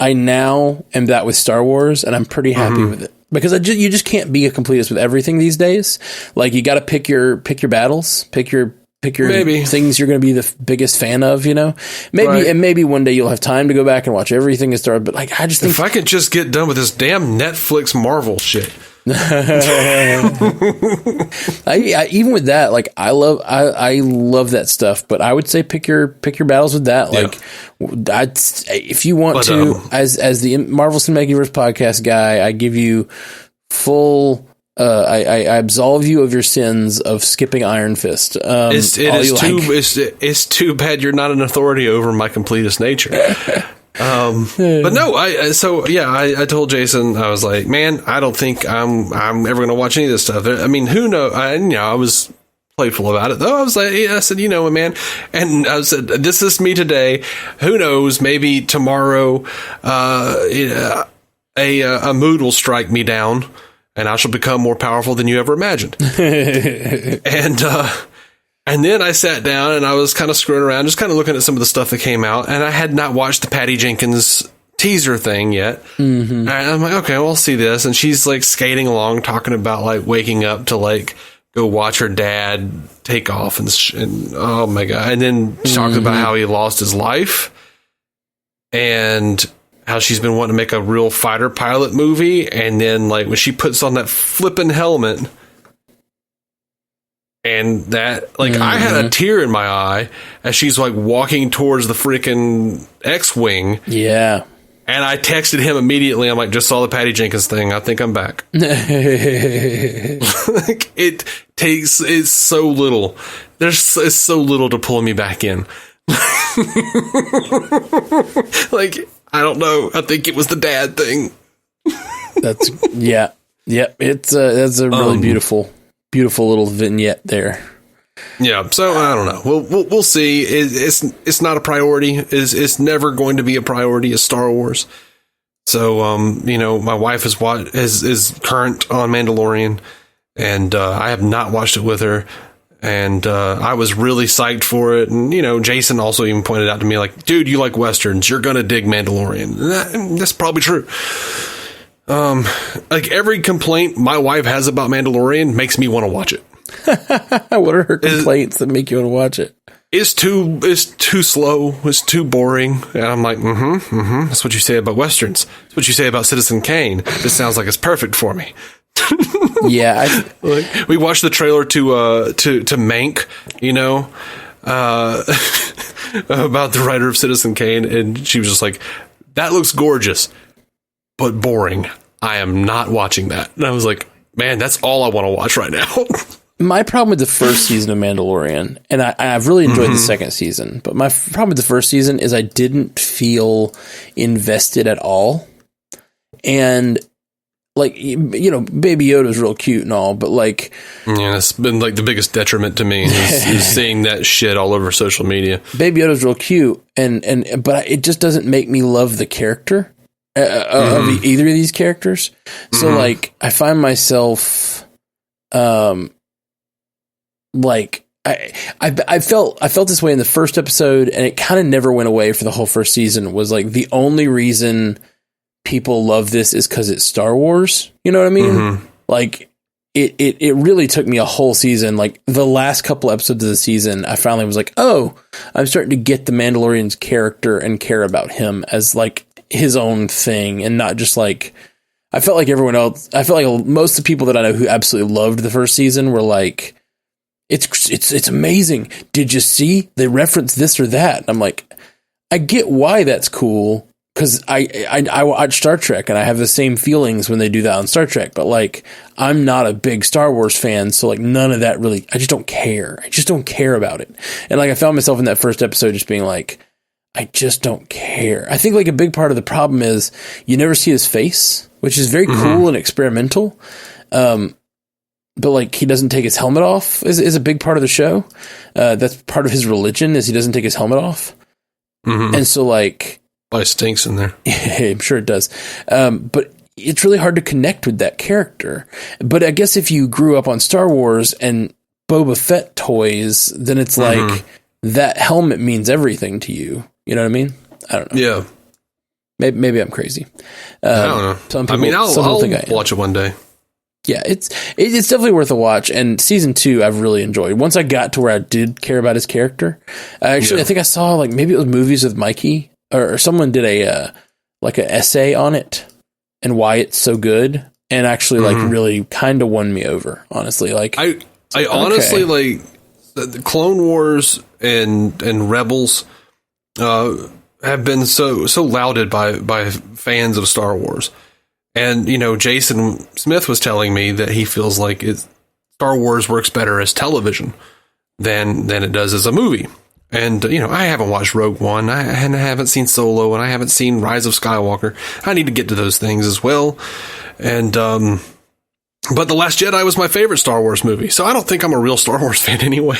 I now am that with Star Wars, and I'm pretty happy with it because you just can't be a completist with everything these days. Like, you got to pick your battles, pick your maybe things you're going to be the biggest fan of, maybe, right. And maybe one day you'll have time to go back and watch everything and start. But like, I just think if I could just get done with this damn Netflix Marvel shit. Even with that, like, I love that stuff, but I would say pick your battles with that. Like, if you want as the Marvel Cinematic Universe podcast guy, I give you full. I absolve you of your sins of skipping Iron Fist. It's too bad you're not an authority over my completist nature. But no, I told Jason, I was like, man, I don't think I'm ever going to watch any of this stuff. I mean, who knows? I was playful about it, though. I was like, I said, man, and I said, this is me today. Who knows? Maybe tomorrow, a mood will strike me down, and I shall become more powerful than you ever imagined. And then I sat down and I was kind of screwing around, just kind of looking at some of the stuff that came out. And I had not watched the Patty Jenkins teaser thing yet. Mm-hmm. And I'm like, okay, well, I'll see this. And she's like skating along, talking about like waking up to like go watch her dad take off and oh my God. And then she talks about how he lost his life and how she's been wanting to make a real fighter pilot movie. And then like when she puts on that flippin' helmet, and that, like, I had a tear in my eye as she's, like, walking towards the freaking X-Wing. Yeah. And I texted him immediately. I'm like, just saw the Patty Jenkins thing. I think I'm back. Like, it's so little. It's so little to pull me back in. Like, I don't know. I think it was the dad thing. Yeah. That's a really beautiful little vignette there. Yeah, so I don't know. We'll see. It's not a priority. It's never going to be a priority as Star Wars. So my wife is current on Mandalorian, and I have not watched it with her. And I was really psyched for it. And Jason also even pointed out to me, like, dude, you like westerns, you're gonna dig Mandalorian. That's probably true. Like every complaint my wife has about Mandalorian makes me want to watch it. What are her complaints that make you want to watch it? It's too slow. It's too boring. And I'm like, that's what you say about westerns. That's what you say about Citizen Kane. This sounds like it's perfect for me. Yeah, we watched the trailer to Mank, about the writer of Citizen Kane, and she was just like, that looks gorgeous, but boring. I am not watching that. And I was like, man, that's all I want to watch right now. My problem with the first season of Mandalorian, and I've really enjoyed the second season, but my problem with the first season is I didn't feel invested at all. And like, Baby Yoda's real cute and all, but like, yeah, it's been like the biggest detriment to me is seeing that shit all over social media. Baby Yoda's real cute, but it just doesn't make me love the character of either of these characters. So like, I find myself, like I felt this way in the first episode, and it kind of never went away for the whole first season. Was like the only reason people love this is because it's Star Wars. You know what I mean? Like it really took me a whole season. Like the last couple episodes of the season, I finally was like, oh, I'm starting to get the Mandalorian's character and care about him as like his own thing, and not just like, I felt like everyone else. I felt like most of the people that I know who absolutely loved the first season were like, it's amazing. Did you see they reference this or that? And I'm like, I get why that's cool, because I watch Star Trek and I have the same feelings when they do that on Star Trek. But like, I'm not a big Star Wars fan, so like none of that really. I just don't care. I just don't care about it. And like, I found myself in that first episode just being like, I just don't care. I think like a big part of the problem is you never see his face, which is very cool and experimental. But like he doesn't take his helmet off is a big part of the show. That's part of his religion is he doesn't take his helmet off. And so like, probably stinks in there. I'm sure it does. But it's really hard to connect with that character. But I guess if you grew up on Star Wars and Boba Fett toys, then it's like that helmet means everything to you. You know what I mean? I don't know. Yeah. Maybe I'm crazy. I don't know. Some people, I'll think I am. watch it one day. Yeah, it's definitely worth a watch. And season 2, I've really enjoyed. Once I got to where I did care about his character, I think I saw like maybe it was Movies with Mikey or someone did a like an essay on it and why it's so good, and actually like really kind of won me over. Honestly, like I honestly like the Clone Wars and Rebels have been so lauded by fans of Star Wars. And, you know, Jason Smith was telling me that he feels like Star Wars works better as television than it does as a movie. And, you know, I haven't watched Rogue One. I haven't seen Solo, and I haven't seen Rise of Skywalker. I need to get to those things as well. And, but The Last Jedi was my favorite Star Wars movie, so I don't think I'm a real Star Wars fan anyway.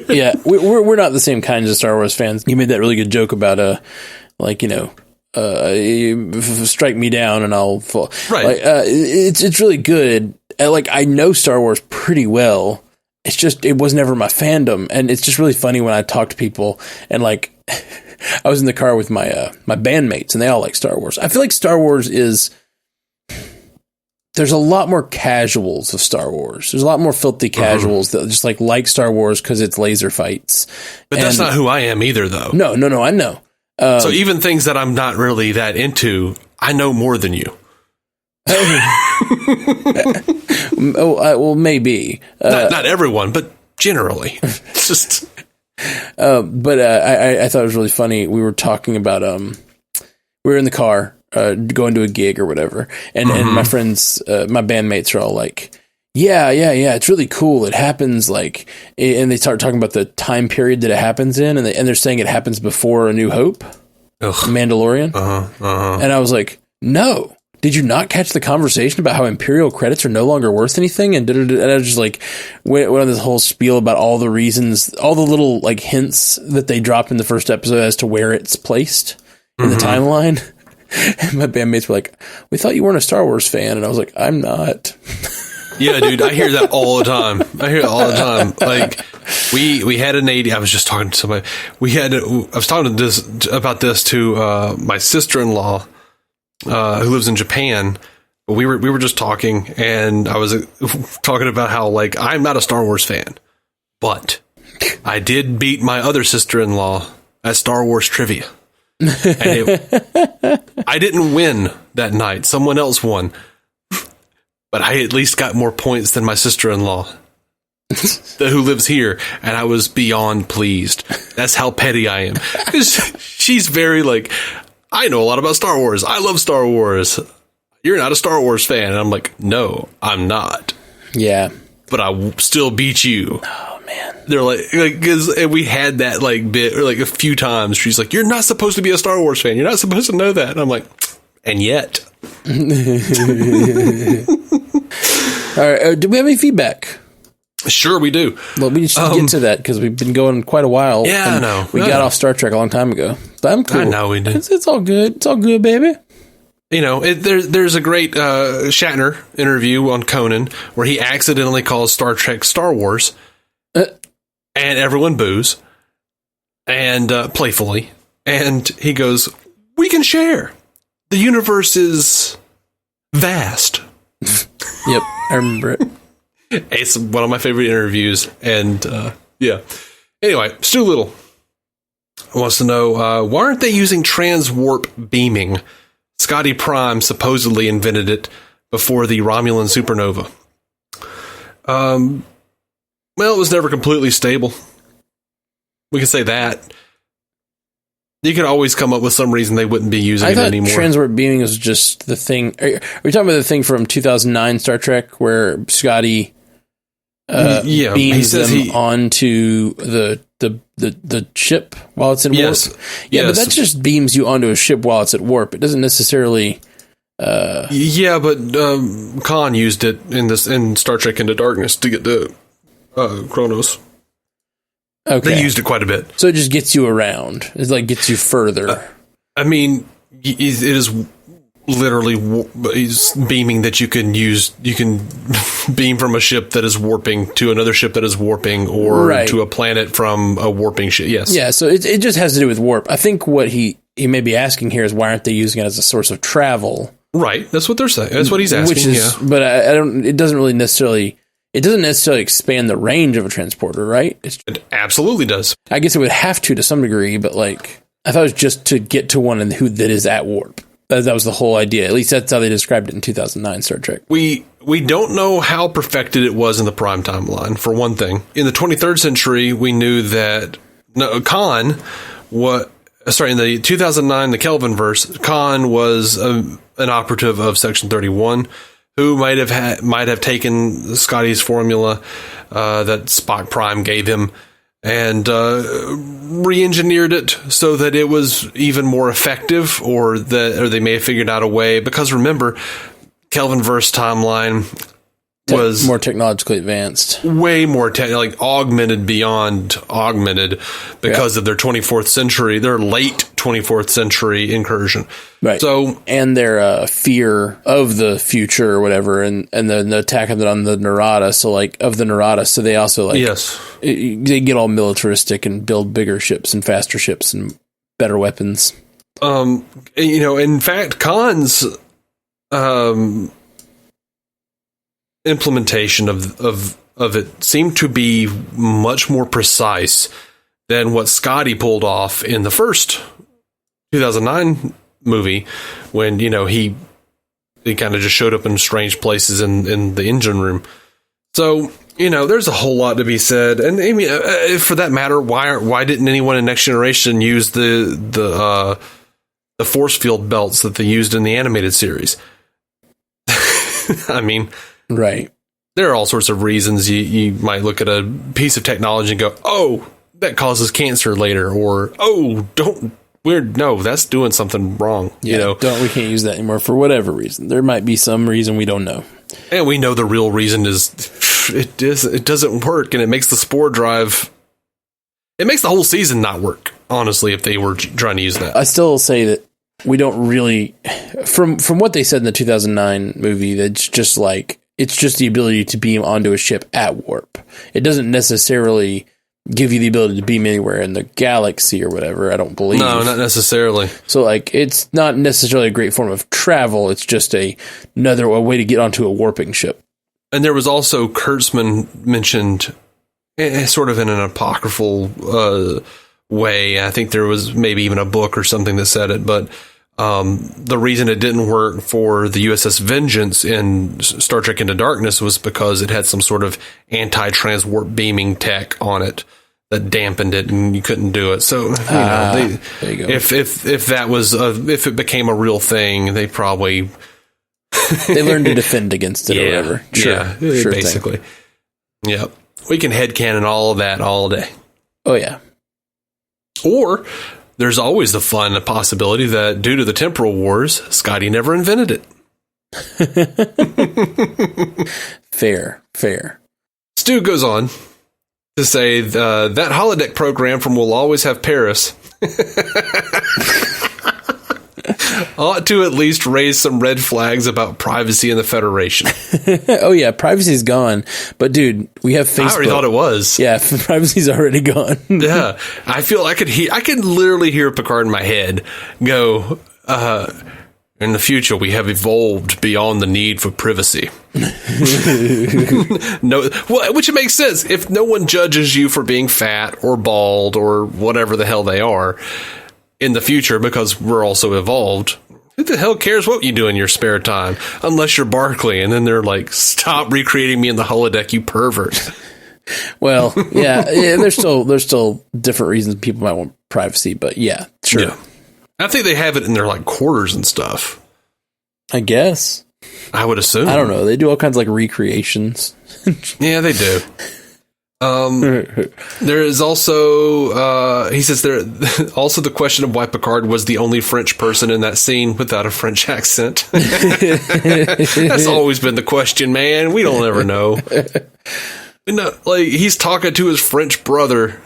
Yeah, we're not the same kinds of Star Wars fans. You made that really good joke about like, you know, strike me down and I'll fall. Right. Like, it's really good. Like I know Star Wars pretty well. It's just it was never my fandom, and it's just really funny when I talk to people and like I was in the car with my my bandmates and they all like Star Wars. I feel like Star Wars is. There's a lot more casuals of Star Wars. There's a lot more filthy casuals that just like Star Wars because it's laser fights. But that's not who I am either, though. No, I know. So even things that I'm not really that into, I know more than you. Well, maybe. Not everyone, but generally. It's just. But I thought it was really funny. We were talking about we were in the car. Going to a gig or whatever. And my friends, my bandmates are all like, yeah, it's really cool. It happens like, and they start talking about the time period that it happens in, and they're saying it happens before A New Hope, Mandalorian. And I was like, no, did you not catch the conversation about how Imperial credits are no longer worth anything? And I was just like, went on this whole spiel about all the reasons, all the little like hints that they dropped in the first episode as to where it's placed in the timeline. And my bandmates were like, we thought you weren't a Star Wars fan. And I was like, I'm not. Yeah, dude, I hear that all the time. Like, we had an 80. I was just talking to somebody. I was talking about this to my sister-in-law who lives in Japan. We were just talking, and I was talking about how, like, I'm not a Star Wars fan, but I did beat my other sister-in-law at Star Wars trivia. And I didn't win that night. Someone else won. But I at least got more points than my sister-in-law who lives here. And I was beyond pleased. That's how petty I am. Because she's very like, I know a lot about Star Wars. I love Star Wars. You're not a Star Wars fan. And I'm like, no, I'm not. Yeah. But I still beat you. Oh, man. They're like, because we had that like bit or like a few times. She's like, you're not supposed to be a Star Wars fan. You're not supposed to know that. And I'm like, and yet. All right. Do we have any feedback? Sure, we do. Well, we should get to that because we've been going quite a while. Yeah, I know. We got off Star Trek a long time ago. But I'm cool. I know we did. It's all good. It's all good, baby. You know, there's a great Shatner interview on Conan where he accidentally calls Star Trek Star Wars, and everyone boos, and playfully, and he goes, "We can share. The universe is vast." Yep, I remember it. It's one of my favorite interviews, and yeah. Anyway, Stu Little wants to know why aren't they using transwarp beaming? Scotty Prime supposedly invented it before the Romulan supernova. Well, it was never completely stable. We can say that. You could always come up with some reason they wouldn't be using it anymore. I thought transwarp beaming was just the thing. Are we talking about the thing from 2009 Star Trek where Scotty beams them onto the the ship while it's in Yes. warp. Yeah, Yes. but that just beams you onto a ship while it's at warp. It doesn't necessarily. Yeah, but Khan used it in Star Trek Into Darkness to get to Kronos. Okay. They used it quite a bit. So it just gets you around. It like gets you further. I mean, it is literally he's beaming that you can use. You can beam from a ship that is warping to another ship that is warping, or Right. to a planet from a warping ship. Yes. Yeah, so it just has to do with warp. I think what he may be asking here is why aren't they using it as a source of travel? Right. That's what they're saying. That's what he's asking. Which is, yeah. but I don't. It doesn't really necessarily. It doesn't necessarily expand the range of a transporter, right? It absolutely does. I guess it would have to some degree, but like I thought it was just to get to one that is at warp. That was the whole idea. At least that's how they described it in 2009 Star Trek. We don't know how perfected it was in the prime timeline, for one thing. In the 23rd century, we knew that Khan, in the 2009, the Kelvin verse, Khan was an operative of Section 31 who might have taken Scotty's formula that Spock Prime gave him and re-engineered it so that it was even more effective, or they may have figured out a way, because remember, Kelvin verse timeline was more technologically advanced, way more augmented beyond augmented because of their 24th century, their late 24th century incursion. right? So, and their fear of the future or whatever, and the attack on the Narada. So of the Narada, so they also yes, they get all militaristic and build bigger ships and faster ships and better weapons. in fact, Khan's implementation of it seemed to be much more precise than what Scotty pulled off in the first 2009 movie, when he kind of just showed up in strange places in the engine room. So there's a whole lot to be said, and I mean, for that matter, why didn't anyone in Next Generation use the force field belts that they used in the animated series? I mean, right. There are all sorts of reasons you might look at a piece of technology and go, oh, that causes cancer later, or, oh, that's doing something wrong. Yeah, we can't use that anymore for whatever reason. There might be some reason we don't know. And we know the real reason is it doesn't work, and it makes the spore drive, it makes the whole season not work, honestly, if they were trying to use that. I still say that we don't really, from what they said in the 2009 movie, that's just it's just the ability to beam onto a ship at warp. It doesn't necessarily give you the ability to beam anywhere in the galaxy or whatever, I don't believe. No, not necessarily. So it's not necessarily a great form of travel. It's just a way to get onto a warping ship. And there was also Kurtzman mentioned sort of in an apocryphal way. I think there was maybe even a book or something that said it, but the reason it didn't work for the USS Vengeance in Star Trek Into Darkness was because it had some sort of anti-transwarp beaming tech on it that dampened it, and you couldn't do it. So there you go. If that was if it became a real thing, they probably they learned to defend against it or whatever. Sure basically. Thing. Yeah, we can headcanon all of that all day. Oh yeah. Or there's always the fun possibility that due to the temporal wars, Scotty never invented it. Fair. Stu goes on to say that holodeck program from We'll Always Have Paris ought to at least raise some red flags about privacy in the Federation. Oh yeah, privacy's gone. But dude, we have Facebook. I already thought it was. Yeah, privacy's already gone. Yeah, I feel I could literally hear Picard in my head go, in the future, we have evolved beyond the need for privacy. No, well, which makes sense. If no one judges you for being fat or bald or whatever the hell they are in the future, because we're also evolved, who the hell cares what you do in your spare time? Unless you're Barclay, and then they're like, stop recreating me in the holodeck, you pervert. Well, yeah, there's still different reasons people might want privacy, but yeah, sure. Yeah. I think they have it in their quarters and stuff. I guess. I would assume. I don't know. They do all kinds of recreations. Yeah, they do. There is also, he says there, also the question of why Picard was the only French person in that scene without a French accent. That's always been the question, man. We don't ever know. Like, he's talking to his French brother.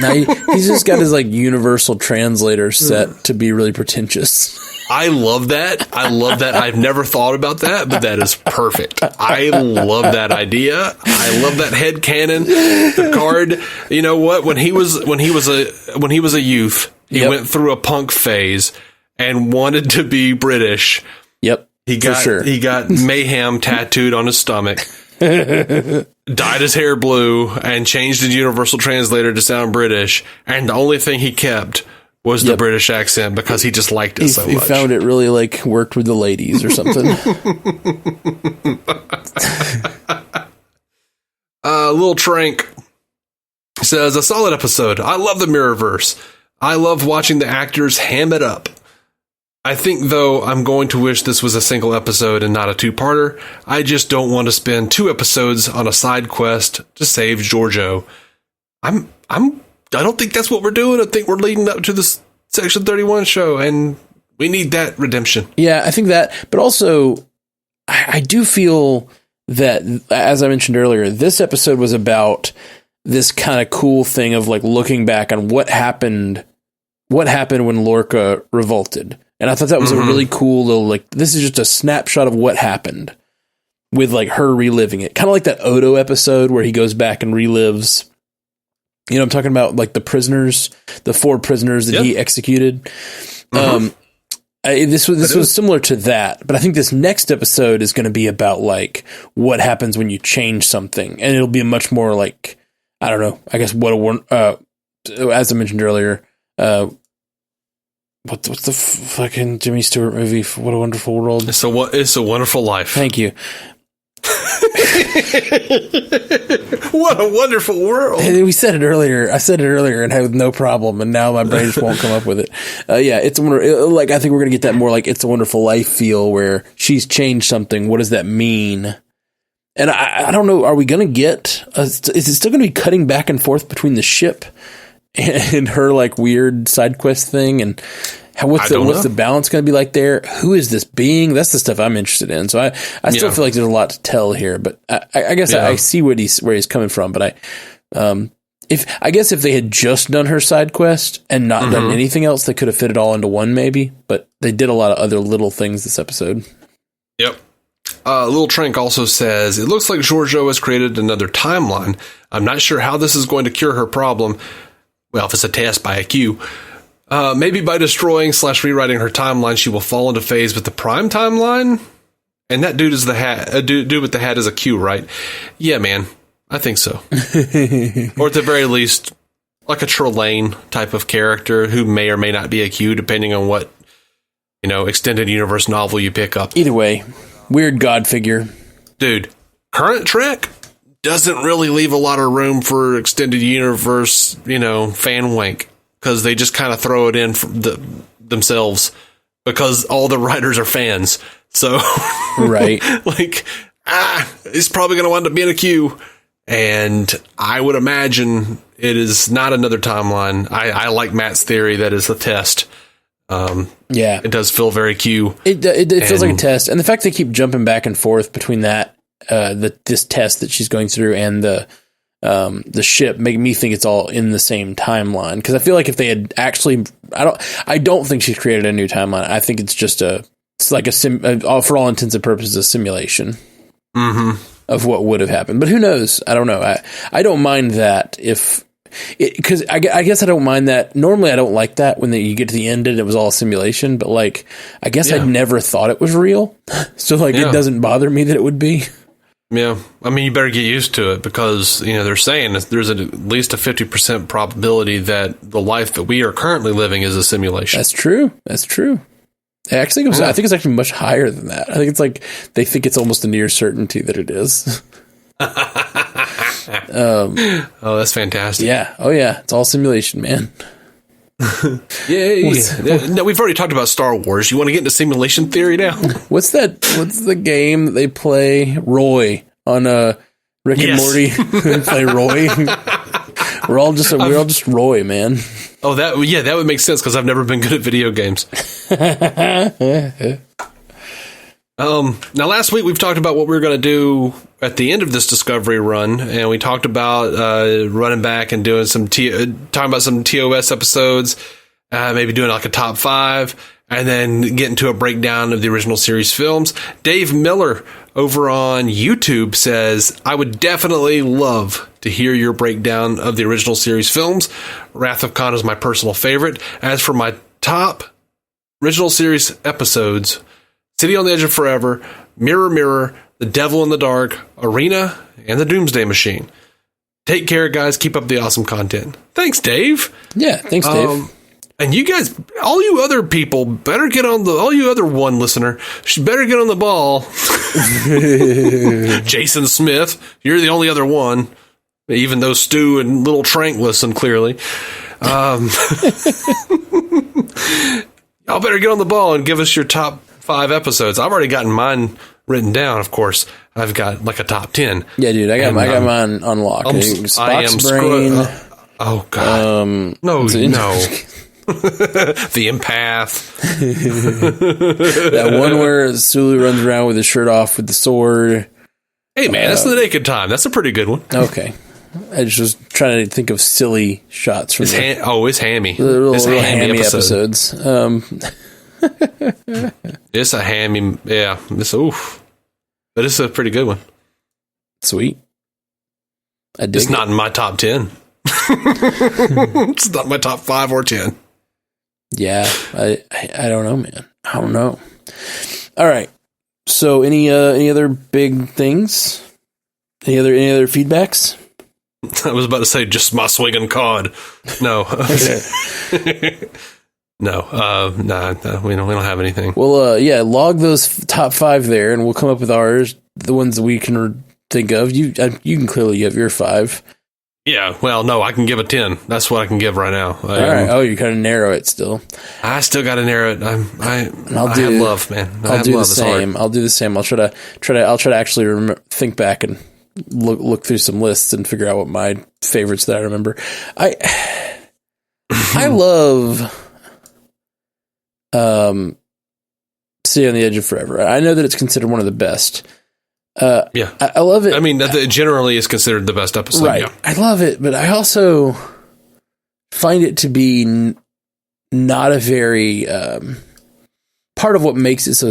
Now he's just got his like universal translator set to be really pretentious. I love that. I've never thought about that, but that is perfect. I love that idea. I love that headcanon. Picard, you know what? When he was a youth, he went through a punk phase and wanted to be British. Yep. He got mayhem tattooed on his stomach. Dyed his hair blue and changed his universal translator to sound British, and the only thing he kept was the British accent because he just liked it so much. He found it really like worked with the ladies or something. Little Trank says, a solid episode. I love the Mirrorverse. I love watching the actors ham it up. I think, though, I'm going to wish this was a single episode and not a two-parter. I just don't want to spend 2 episodes on a side quest to save Giorgio. I don't think that's what we're doing. I think we're leading up to this Section 31 show, and we need that redemption. Yeah, I think that, but also, I do feel that, as I mentioned earlier, this episode was about this kind of cool thing of like looking back on what happened when Lorca revolted. And I thought that was a really cool little, like, this is just a snapshot of what happened with like her reliving it. Kind of like that Odo episode where he goes back and relives. You know, I'm talking about like the 4 prisoners that he executed. This was similar to that, but I think this next episode is going to be about like what happens when you change something, and it'll be a much more like, I don't know, I guess as I mentioned earlier, what's the fucking Jimmy Stewart movie? What a Wonderful World. It's a Wonderful Life. Thank you. What a wonderful world. We said it earlier. I said it earlier and had no problem, and now my brain just won't come up with it. It's like, I think we're gonna get that more like It's a Wonderful Life feel, where she's changed something. What does that mean? And I don't know. Are we gonna get? Is it still gonna be cutting back and forth between the ship and her like weird side quest thing? And what's the balance going to be like there? Who is this being? That's the stuff I'm interested in. So I still feel like there's a lot to tell here, but I guess I see where he's coming from. But if they had just done her side quest and not done anything else, they could have fit it all into one maybe, but they did a lot of other little things this episode. Yep. Little Trank also says, it looks like Giorgio has created another timeline. I'm not sure how this is going to cure her problem. Well, if it's a test by a Q. Maybe by destroying / rewriting her timeline, she will fall into phase with the Prime timeline. And that dude is the hat. Dude with the hat is a Q, right? Yeah, man. I think so. Or at the very least, like a Trelane type of character who may or may not be a Q, depending on what, extended universe novel you pick up. Either way, weird god figure. Dude, current Trek doesn't really leave a lot of room for extended universe, fan wank. Because they just kind of throw it in themselves because all the writers are fans. So, right. It's probably going to wind up being a Q. And I would imagine it is not another timeline. I like Matt's theory that is the test. It does feel very Q. It feels like a test. And the fact they keep jumping back and forth between that, this test that she's going through and the ship make me think it's all in the same timeline, because I feel like if they had actually, I don't think she's created a new timeline. I think it's just for all intents and purposes, a simulation of what would have happened. But who knows? I don't know. I don't mind that because I guess I don't mind that. Normally I don't like that when you get to the end and it was all a simulation, but like, I guess I never thought it was real. So like, it doesn't bother me that it would be. Yeah, I mean, you better get used to it because, they're saying there's at least a 50% probability that the life that we are currently living is a simulation. That's true. I think it's actually much higher than that. I think it's like they think it's almost a near certainty that it is. Oh, that's fantastic. Yeah. Oh, yeah. It's all simulation, man. Yeah. No, we've already talked about Star Wars. You want to get into simulation theory now? What's the game that they play? Roy on Rick and Morty play Roy. We're all just Roy, man. Oh, that would make sense because I've never been good at video games. Now, last week we've talked about what we were going to do at the end of this Discovery run, and we talked about running back and doing talking about some TOS episodes, maybe doing like a top 5, and then getting to a breakdown of the original series films. Dave Miller over on YouTube says, I would definitely love to hear your breakdown of the original series films. Wrath of Khan is my personal favorite. As for my top original series episodes, City on the Edge of Forever, Mirror Mirror, The Devil in the Dark, Arena, and The Doomsday Machine. Take care, guys. Keep up the awesome content. Thanks, Dave. Yeah, thanks, Dave. And you guys, all you other people, better get on all you other one listener, should better get on the ball. Jason Smith, you're the only other one, even though Stu and Little Trank listen clearly. Y'all better get on the ball and give us your top 5 episodes. I've already gotten mine written down, of course. I've got like a top 10. Yeah, dude, I got mine on lock. Spock's brain. Oh, God. No. The Empath. That one where Sulu runs around with his shirt off with the sword. Hey, man, that's The Naked Time. That's a pretty good one. Okay. I just was trying to think of silly shots from it's hammy. The little hammy episodes. It's a hammy, yeah. But it's a pretty good one. Sweet. It's not in my top 10. It's not my top 5 or 10. Yeah, I don't know, man. I don't know. All right. So any other big things? Any other feedbacks? I was about to say just my swinging cod. No. No, we don't have anything. Well, log those top 5 there, and we'll come up with ours, the ones that we can think of. You can clearly have your 5. Yeah, well, no, I can give a 10. That's what I can give right now. All right. Oh, you kind of narrow it still. I still got to narrow it. I have love, man. I'll do the same. I'll do the same. I'll try to actually think back and look through some lists and figure out what my favorites that I remember. I love City on the Edge of Forever. I know that it's considered one of the best. Yeah, I love it. I mean, that generally is considered the best episode. Right. Yeah. I love it, but I also find it to be not a very part of what makes it so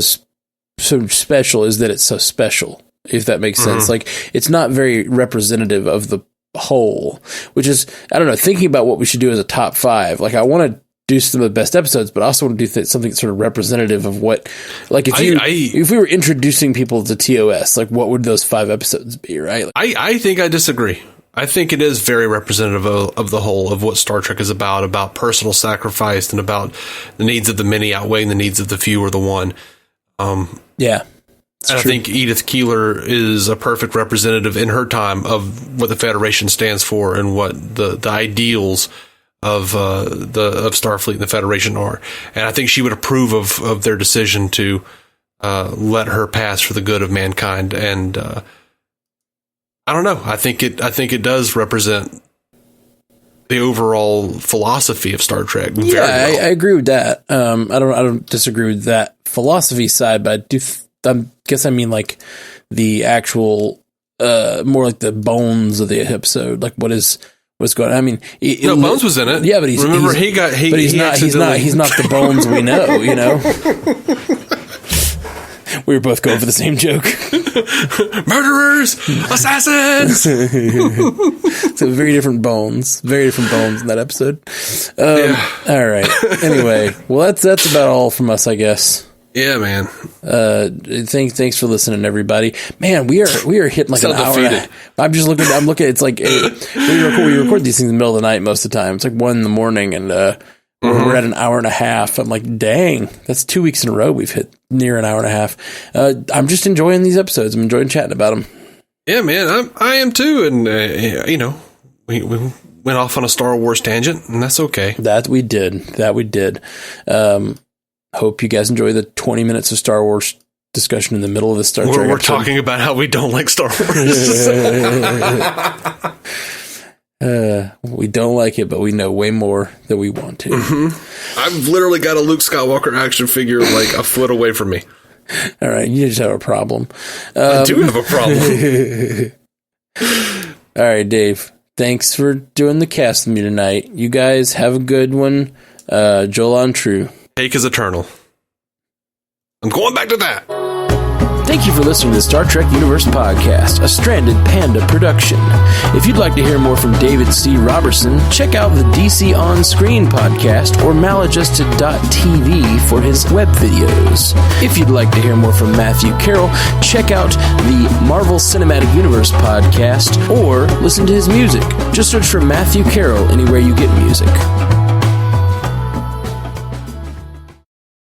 special is that it's so special. If that makes sense, like it's not very representative of the whole. Which is, I don't know. Thinking about what we should do as a top 5, like I want to do some of the best episodes, but I also want to do something sort of representative of what, like if we were introducing people to TOS, like what would those 5 episodes be, right? Like, I think I disagree. I think it is very representative of the whole of what Star Trek is about personal sacrifice and about the needs of the many outweighing the needs of the few or the one. Yeah. And I think Edith Keeler is a perfect representative in her time of what the Federation stands for and what the ideals of Starfleet and the Federation are, and I think she would approve of their decision to let her pass for the good of mankind. And I don't know. I think it does represent the overall philosophy of Star Trek. Yeah, very well. I agree with that. I don't disagree with that philosophy side, but I guess I mean like the actual more like the bones of the episode, like what's going on? I mean, Bones was in it. Yeah, but he's not the Bones we know, you know? We were both going for the same joke. Murderers! Assassins! So very different bones in that episode. All right. Anyway, well, that's about all from us, I guess. Yeah, man. Thanks for listening, everybody. Man, we are hitting like an hour. I'm looking. It's like we record these things in the middle of the night most of the time. It's like 1 a.m, and we're at an hour and a half. I'm like, dang, that's 2 weeks in a row we've hit near an hour and a half. I'm just enjoying these episodes. I'm enjoying chatting about them. Yeah, man, I am too. And we went off on a Star Wars tangent, and that's okay. That we did. Hope you guys enjoy the 20 minutes of Star Wars discussion in the middle of the Star Trek We're episode. talking about how we don't like Star Wars. We don't like it, but we know way more than we want to. Mm-hmm. I've literally got a Luke Skywalker action figure like a foot away from me. All right, you just have a problem. I do have a problem. All right, Dave. Thanks for doing the cast with me tonight. You guys have a good one. Joel on True. Cake is eternal. I'm going back to that. Thank you for listening to the Star Trek Universe Podcast, a Stranded Panda production. If you'd like to hear more from David C. Robertson, check out the DC On Screen podcast or maladjusted.tv for his web videos. If you'd like to hear more from Matthew Carroll, check out the Marvel Cinematic Universe podcast or listen to his music. Just search for Matthew Carroll anywhere you get music.